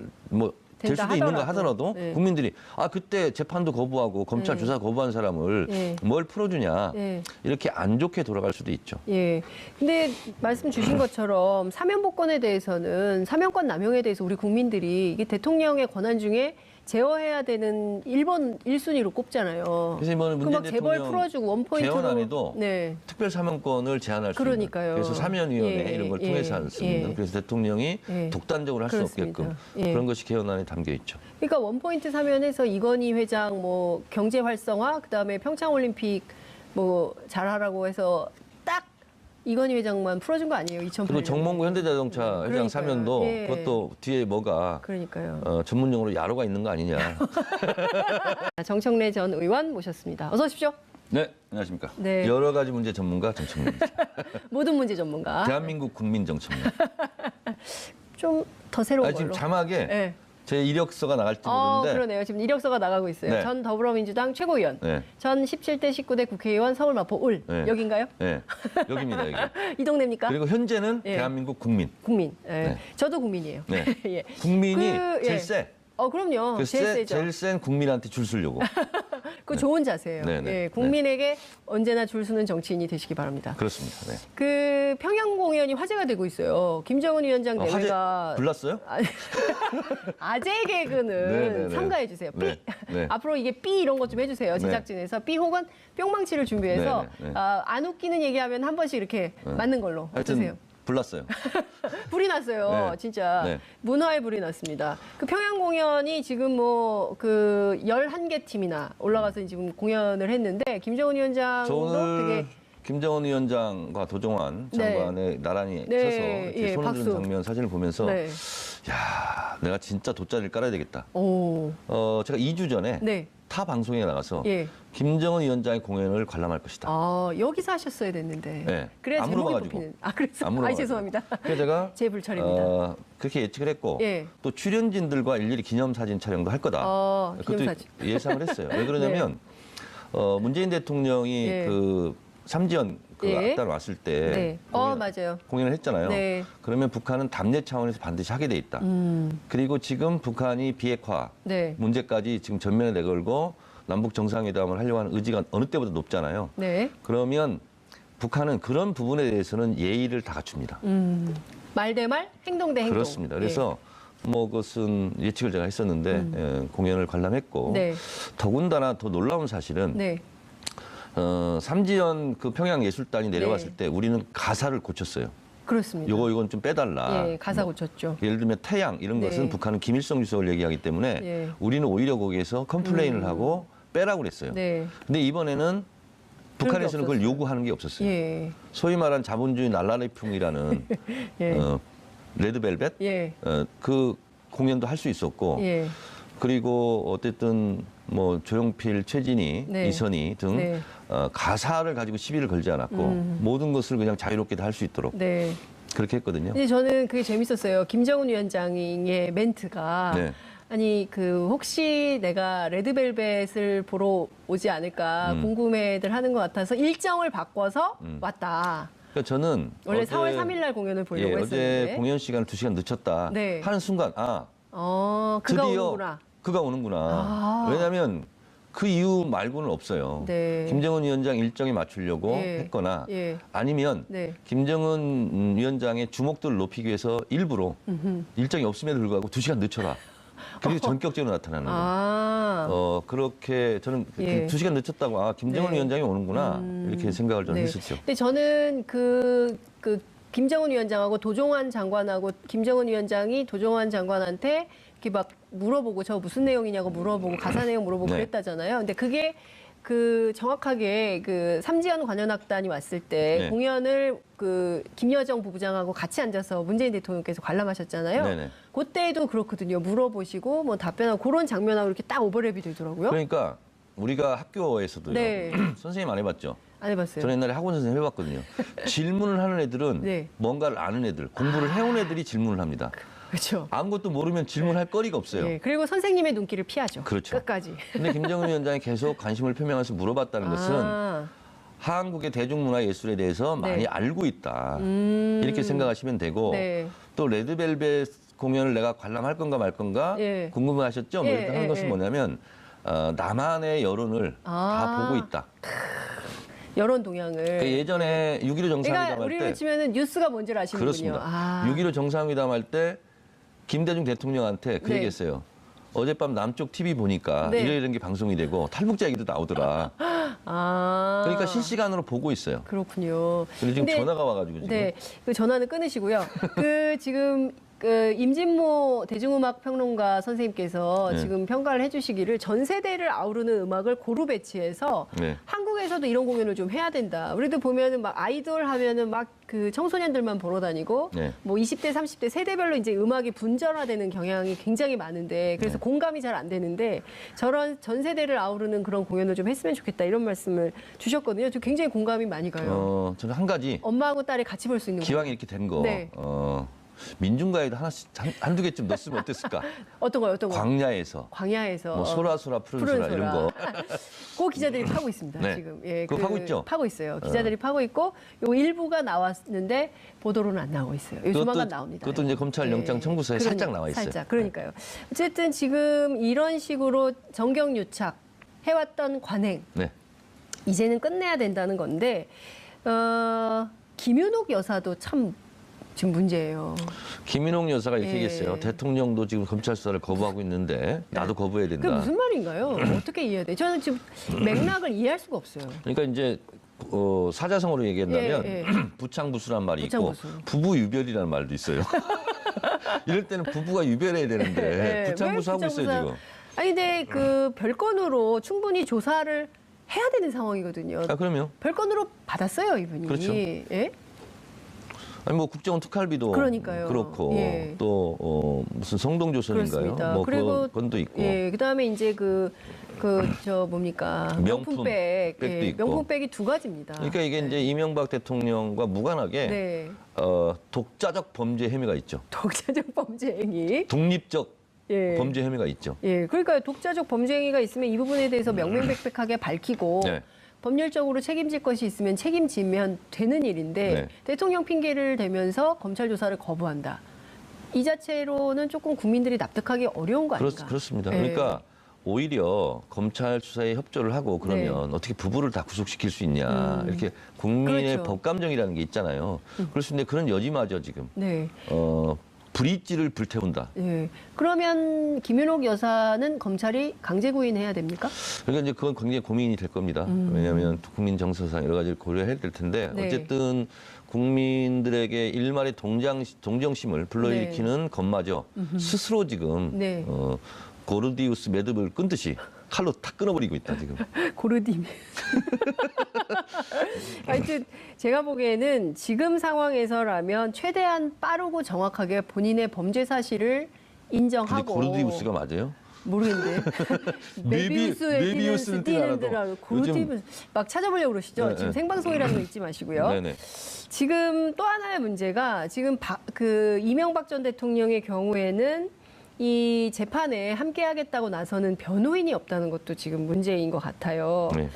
된다 수도 있는가 하더라도. 하더라도 네. 국민들이 그때 재판도 거부하고 검찰 네. 조사 거부한 사람을 네. 뭘 풀어주냐 네. 이렇게 안 좋게 돌아갈 수도 있죠. 예. 근데 말씀 주신 것처럼 사면 복권에 대해서는 사면권 남용에 대해서 우리 국민들이 이게 대통령의 권한 중에 제어해야 되는 1순위로 꼽잖아요. 그래서 이번에 그 막 문재인 재벌 대통령 풀어주고 원포인트로. 개헌안에도 네. 특별 사면권을 제한할 수 있는. 그러니까요. 그래서 사면위원회 예, 이런 걸 예, 통해서 할 수 있는. 예. 그래서 대통령이 예. 독단적으로 할 수 그렇습니다. 없게끔 예. 그런 것이 개헌안에 담겨 있죠. 그러니까 원포인트 사면에서 이건희 회장 뭐 경제 활성화 그다음에 평창 올림픽 뭐 잘하라고 해서 딱 이건희 회장만 풀어준 거 아니에요? 2008년. 그리고 정몽구 현대자동차 회장 그러니까요. 사면도 예. 그것도 뒤에 뭐가 그러니까요. 전문용어로 야로가 있는 거 아니냐. 정청래 전 의원 모셨습니다. 어서 오십시오. 네, 안녕하십니까. 네. 여러 가지 문제 전문가 정청래입니다. 모든 문제 전문가. 대한민국 국민 정청래. 좀 더 새로운 지금 걸로. 자막에 네. 제 이력서가 나갈지 모르는데 그러네요. 지금 이력서가 나가고 있어요. 네. 전 더불어민주당 최고위원, 네. 전 17대 19대 국회의원 서울 마포 울. 네. 여긴가요? 네, 여기입니다. 여기. 이 동네입니까? 그리고 현재는 예. 대한민국 국민. 국민. 예. 네. 저도 국민이에요. 네. 예. 국민이 그, 제일 예. 세. 그럼요. 제일 세죠. 제일 센 국민한테 줄 서려고. 그 좋은 자세예요. 네, 네. 예. 국민에게 언제나 줄 서는 정치인이 되시기 바랍니다. 그렇습니다. 네. 그 평양 공연이 화제가 되고 있어요. 김정은 위원장 대회가 화제 불났어요? 아재 개그는 네, 네, 네. 삼가해 주세요. 삐. 네, 네. 앞으로 이게 삐 이런 것 좀 해주세요. 제작진에서 삐 혹은 뿅망치를 준비해서 네, 네, 네. 안 웃기는 얘기하면 한 번씩 이렇게 맞는 걸로 어떠세요? 하여튼 불났어요. 불이 났어요. 네. 진짜 네. 문화에 불이 났습니다. 그 평양 공연이 지금 뭐 그 11개 팀이나 올라가서 지금 공연을 했는데 김정은 위원장도 저 오늘 되게 김정은 위원장과 도종환 장관의 나란히 네. 서서 이렇게 예, 손을 드는 박수. 장면 사진을 보면서 네. 야, 내가 진짜 돗자리를 깔아야 되겠다. 오. 제가 2주 전에 네. 타 방송에 나가서 예. 김정은 위원장의 공연을 관람할 것이다. 아, 여기서 하셨어야 됐는데. 네. 그래야 안 제목이 물어봐가지고. 뽑히는. 아, 그래서. 안 아, 물어봐가지고. 죄송합니다. 그래서 제가 제 불찰입니다. 그렇게 예측을 했고 예. 또 출연진들과 일일이 기념사진 촬영도 할 거다. 그것도 기념사진. 예상을 했어요. 왜 그러냐면 문재인 대통령이 예. 그 삼지연 그 예. 악단 왔을 때 네. 맞아요. 공연을 했잖아요. 네. 그러면 북한은 담례 차원에서 반드시 하게 돼 있다. 그리고 지금 북한이 비핵화 네. 문제까지 지금 전면에 내걸고 남북 정상회담을 하려고 하는 의지가 어느 때보다 높잖아요. 네. 그러면 북한은 그런 부분에 대해서는 예의를 다 갖춥니다. 말 대 말, 행동 대 행동. 그렇습니다. 그래서 뭐 그것은 예측을 제가 했었는데 공연을 관람했고 네. 더군다나 더 놀라운 사실은 네. 삼지연 그 평양예술단이 내려왔을 네. 때 우리는 가사를 고쳤어요. 그렇습니다. 이건 좀 빼달라. 예, 가사 고쳤죠. 예를 들면 태양 이런 네. 것은 북한은 김일성 주석을 얘기하기 때문에 예. 우리는 오히려 거기에서 컴플레인을 하고 빼라고 그랬어요. 네. 근데 이번에는 북한에서는 그걸 없었어요. 요구하는 게 없었어요. 예. 소위 말한 자본주의 날라리풍이라는 예. 레드벨벳 예. 그 공연도 할 수 있었고 예. 그리고 어쨌든 뭐 조용필, 최진희, 네. 이선희 등 네. 가사를 가지고 시비를 걸지 않았고 모든 것을 그냥 자유롭게 다 할 수 있도록 네. 그렇게 했거든요. 근데 저는 그게 재밌었어요. 김정은 위원장의 멘트가 네. 아니 그 혹시 내가 레드벨벳을 보러 오지 않을까 궁금해들 하는 것 같아서 일정을 바꿔서 왔다. 그러니까 저는 원래 어제, 4월 3일 날 공연을 보려고 했었는데. 어제 공연 시간을 2시간 늦췄다 네. 하는 순간 그가 드디어 오는구나. 그가 오는구나. 왜냐하면 그 이유 말고는 없어요. 네. 김정은 위원장 일정에 맞추려고 예. 했거나 예. 아니면 네. 김정은 위원장의 주목도를 높이기 위해서 일부러 일정이 없음에도 불구하고 2시간 늦춰라. 그리고 전격적으로 나타나는 거예요. 그렇게 저는 예. 2시간 늦췄다고 김정은 네. 위원장이 오는구나 이렇게 생각을 저는 네. 했었죠. 근데 저는 그 김정은 위원장하고 도종환 장관하고 김정은 위원장이 도종환 장관한테 이렇게 막 물어보고 저 무슨 내용이냐고 물어보고 가사 내용 물어보고 네. 그랬다잖아요. 근데 그게 그 정확하게 그 삼지연 관현악단이 왔을 때 네. 공연을 그 김여정 부부장하고 같이 앉아서 문재인 대통령께서 관람하셨잖아요. 네네. 그때도 그렇거든요. 물어보시고 뭐 답변하고 그런 장면하고 이렇게 딱 오버랩이 되더라고요. 그러니까 우리가 학교에서도요. 네. 선생님 안 해봤죠? 안 해봤어요. 저는 옛날에 학원 선생님 해봤거든요. 질문을 하는 애들은 네. 뭔가를 아는 애들, 공부를 해온 애들이 질문을 합니다. 그렇죠. 아무것도 모르면 질문할 거리가 없어요. 예, 그리고 선생님의 눈길을 피하죠. 그렇죠. 끝까지. 근데 김정은 위원장이 계속 관심을 표명해서 물어봤다는 것은 아, 한국의 대중문화예술에 대해서 많이 네. 알고 있다. 이렇게 생각하시면 되고 네. 또 레드벨벳 공연을 내가 관람할 건가 말 건가 예. 궁금해하셨죠? 뭐 예, 이렇게 하는 예, 것은 예. 뭐냐면 남한의 여론을 다 보고 있다. 여론 동향을. 그 예전에 6.15 그러니까 정상회담 할 우리를 때 치면은 뉴스가 뭔지를 아시는군요. 그렇습니다. 아, 6.15 정상회담 할 때 김대중 대통령한테 그 네. 얘기했어요. 어젯밤 남쪽 TV 보니까 네. 이런 게 방송이 되고 탈북자 얘기도 나오더라. 아. 그러니까 실시간으로 보고 있어요. 그렇군요. 근데 지금 근데, 전화가 와가지고 지금. 네, 그 전화는 끊으시고요. 그 지금 그 임진모 대중음악 평론가 선생님께서 네. 지금 평가를 해주시기를 전 세대를 아우르는 음악을 고루 배치해서 네. 한국에서도 이런 공연을 좀 해야 된다. 우리도 보면은 막 아이돌 하면은 막 그 청소년들만 보러 다니고 네. 뭐 20대, 30대 세대별로 이제 음악이 분절화되는 경향이 굉장히 많은데 그래서 네. 공감이 잘 안 되는데 저런 전 세대를 아우르는 그런 공연을 좀 했으면 좋겠다 이런 말씀을 주셨거든요. 저 굉장히 공감이 많이 가요. 저는 한 가지 엄마하고 딸이 같이 볼 수 있는 기왕 이렇게 된 거 네. 민중가에도 하나씩 한두 개쯤 넣었으면 어땠을까? 어떤 거요? 어떤 거? 광야에서 광야에서 뭐 소라소라 푸른 소라 이런 거. 그 기자들이 파고 있습니다. 네. 지금. 예, 그거 파고 있죠? 파고 있어요. 기자들이 파고 있고 요 일부가 나왔는데 보도로는 안 나오고 있어요. 요 조만간 나옵니다. 그것도 이제 검찰 영장 청구서에 살짝 나와 있어요. 살짝. 그러니까요. 어쨌든 지금 이런 식으로 정경유착 해왔던 관행 네. 이제는 끝내야 된다는 건데 김윤옥 여사도 참 지금 문제예요. 김인홍 여사가 이렇게 예. 얘기했어요. 대통령도 지금 검찰 수사를 거부하고 있는데 나도 거부해야 된다. 그게 무슨 말인가요? 어떻게 이해해야 돼? 저는 지금 맥락을 이해할 수가 없어요. 그러니까 이제 사자성어로 얘기한다면 예, 예. 부창부수란 말이 있고 부창부수. 부부유별이라는 말도 있어요. 이럴 때는 부부가 유별해야 되는데 네, 부창부수하고 왜 있어요 부창부사- 지금. 아니 근데 그 별건으로 충분히 조사를 해야 되는 상황이거든요. 아, 그럼요. 별건으로 받았어요, 이분이. 그렇죠. 예? 아니 뭐 국정원 특활비도 그러니까요. 그렇고 예. 또 무슨 성동조선인가요? 그렇습니다. 뭐 그리고 그건도 있고. 예, 그다음에 이제 저 뭡니까? 명품백. 백도 예, 있고. 명품백이 두 가지입니다. 그러니까 이게 이제 이명박 대통령과 무관하게 네. 독자적 범죄 혐의가 있죠. 독자적 범죄 행위. 독립적 예. 범죄 혐의가 있죠. 예, 그러니까 독자적 범죄 행위가 있으면 이 부분에 대해서 명명백백하게 밝히고 네. 법률적으로 책임질 것이 있으면 책임지면 되는 일인데 네. 대통령 핑계를 대면서 검찰 조사를 거부한다. 이 자체로는 조금 국민들이 납득하기 어려운 거 아닌가? 그렇습니다. 예. 그러니까 오히려 검찰 수사에 협조를 하고 그러면 네. 어떻게 부부를 다 구속시킬 수 있냐. 이렇게 국민의 그렇죠. 법감정이라는 게 있잖아요. 그럴 수 있는데 그런 여지마저 지금 네. 브릿지를 불태운다. 예. 그러면 김윤옥 여사는 검찰이 강제 구인해야 됩니까? 그러니까 이제 그건 굉장히 고민이 될 겁니다. 왜냐하면 국민 정서상 여러 가지를 고려해야 될 텐데 네. 어쨌든 국민들에게 일말의 동정심을 불러일으키는 것마저 스스로 지금 네. 고르디우스 매듭을 끊듯이 칼로 탁 끊어버리고 있다 지금. 고르디미. 하여튼 제가 보기에는 지금 상황에서라면 최대한 빠르고 정확하게 본인의 범죄 사실을 근데 인정하고. 고르디우스가 맞아요? 모르겠는데. 메비우스는 뛰는 듯 고르디우스 막 찾아보려고 그러시죠? 네, 지금 네. 생방송이라는 거 잊지 마시고요. 네네. 지금 또 하나의 문제가 지금 이명박 전 대통령의 경우에는 이 재판에 함께하겠다고 나서는 변호인이 없다는 것도 지금 문제인 것 같아요. 네.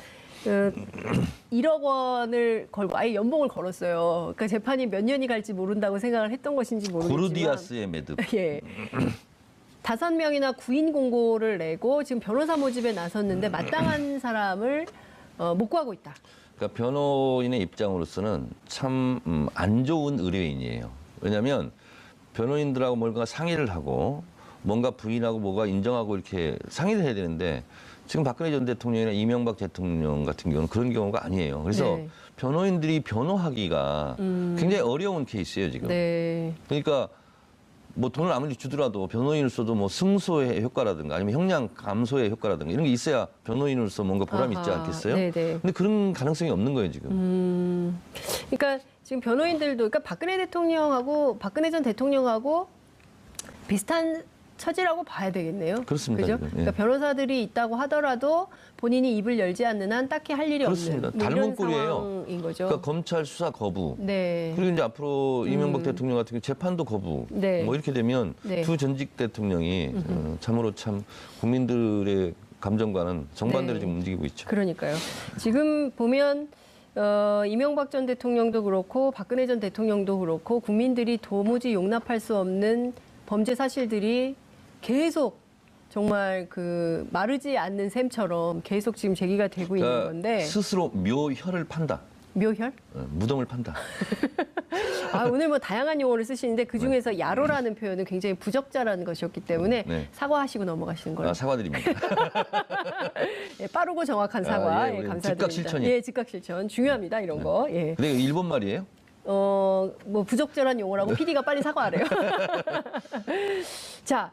1억 원을 걸고 아예 연봉을 걸었어요. 그러니까 재판이 몇 년이 갈지 모른다고 생각을 했던 것인지 모르겠지만 고르디아스의 매듭. 예. 5명이나 구인 공고를 내고 지금 변호사 모집에 나섰는데 마땅한 사람을 못 구하고 있다. 그러니까 변호인의 입장으로서는 참 안 좋은 의뢰인이에요. 왜냐하면 변호인들하고 뭔가 상의를 하고 뭔가 부인하고 뭐가 인정하고 이렇게 상의를 해야 되는데 지금 박근혜 전 대통령이나 이명박 대통령 같은 경우는 그런 경우가 아니에요. 그래서 네. 변호인들이 변호하기가 굉장히 어려운 케이스예요, 지금. 네. 그러니까 뭐 돈을 아무리 주더라도 변호인으로서도 뭐 승소의 효과라든가 아니면 형량 감소의 효과라든가 이런 게 있어야 변호인으로서 뭔가 보람이 있지 아하, 않겠어요? 네네. 근데 그런 가능성이 없는 거예요, 지금. 그러니까 지금 변호인들도 그러니까 박근혜 전 대통령하고 비슷한 처지라고 봐야 되겠네요. 그렇습니다, 그죠? 지금. 예. 그러니까 변호사들이 있다고 하더라도 본인이 입을 열지 않는 한 딱히 할 일이 그렇습니다. 없는 뭐 닮은 이런 꼴이에요. 상황인 거죠. 그러니까 검찰 수사 거부. 네. 그리고 이제 앞으로 이명박 대통령 같은 경우 재판도 거부. 네. 뭐 이렇게 되면 네. 두 전직 대통령이 참으로 참 국민들의 감정과는 정반대로 네. 지금 움직이고 있죠. 그러니까요. 지금 보면 이명박 전 대통령도 그렇고 박근혜 전 대통령도 그렇고 국민들이 도무지 용납할 수 없는 범죄 사실들이 계속 정말 마르지 않는 샘처럼 계속 지금 제기가 되고 있는 그러니까 건데 스스로 묘혈을 판다. 묘혈? 무덤을 판다. 오늘 뭐 다양한 용어를 쓰시는데 그 중에서 야로라는 표현은 굉장히 부적절한 것이었기 때문에 네. 사과하시고 넘어가시는 걸로. 사과드립니다. 예, 빠르고 정확한 사과. 예, 예, 우리 감사드립니다. 즉각 실천이. 예, 즉각 실천 중요합니다. 이런 거. 예. 근데 이거 일본 말이에요? 뭐 부적절한 용어라고 PD가 빨리 사과하래요. 자,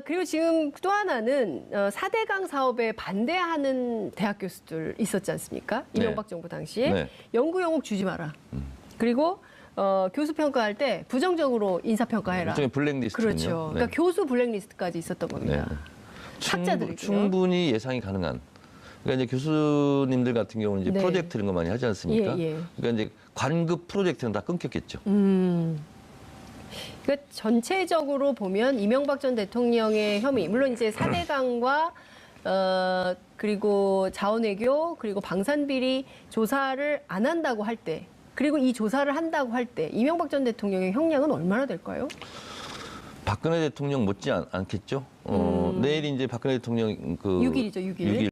그리고 지금 또 하나는 4대강 사업에 반대하는 대학 교수들 있었지 않습니까? 네. 이명박 정부 당시에. 네. 연구 영역 주지 마라. 그리고 교수 평가할 때 부정적으로 인사평가해라. 일종의 블랙리스트군요. 그렇죠. 네. 그러니까 교수 블랙리스트까지 있었던 겁니다. 네. 학자들이고요. 충분히 예상이 가능한. 그러니까 이제 교수님들 같은 경우는 이제 네. 프로젝트 이런 거 많이 하지 않습니까? 예, 예. 그러니까 이제 관급 프로젝트는 다 끊겼겠죠. 그러니까 전체적으로 보면 이명박 전 대통령의 혐의, 물론 이제 4대강과 그리고 자원외교 그리고 방산비리 조사를 안 한다고 할 때, 그리고 이 조사를 한다고 할 때 이명박 전 대통령의 형량은 얼마나 될까요? 박근혜 대통령 못지 않겠죠. 내일 이제 박근혜 대통령 6일이죠, 6일.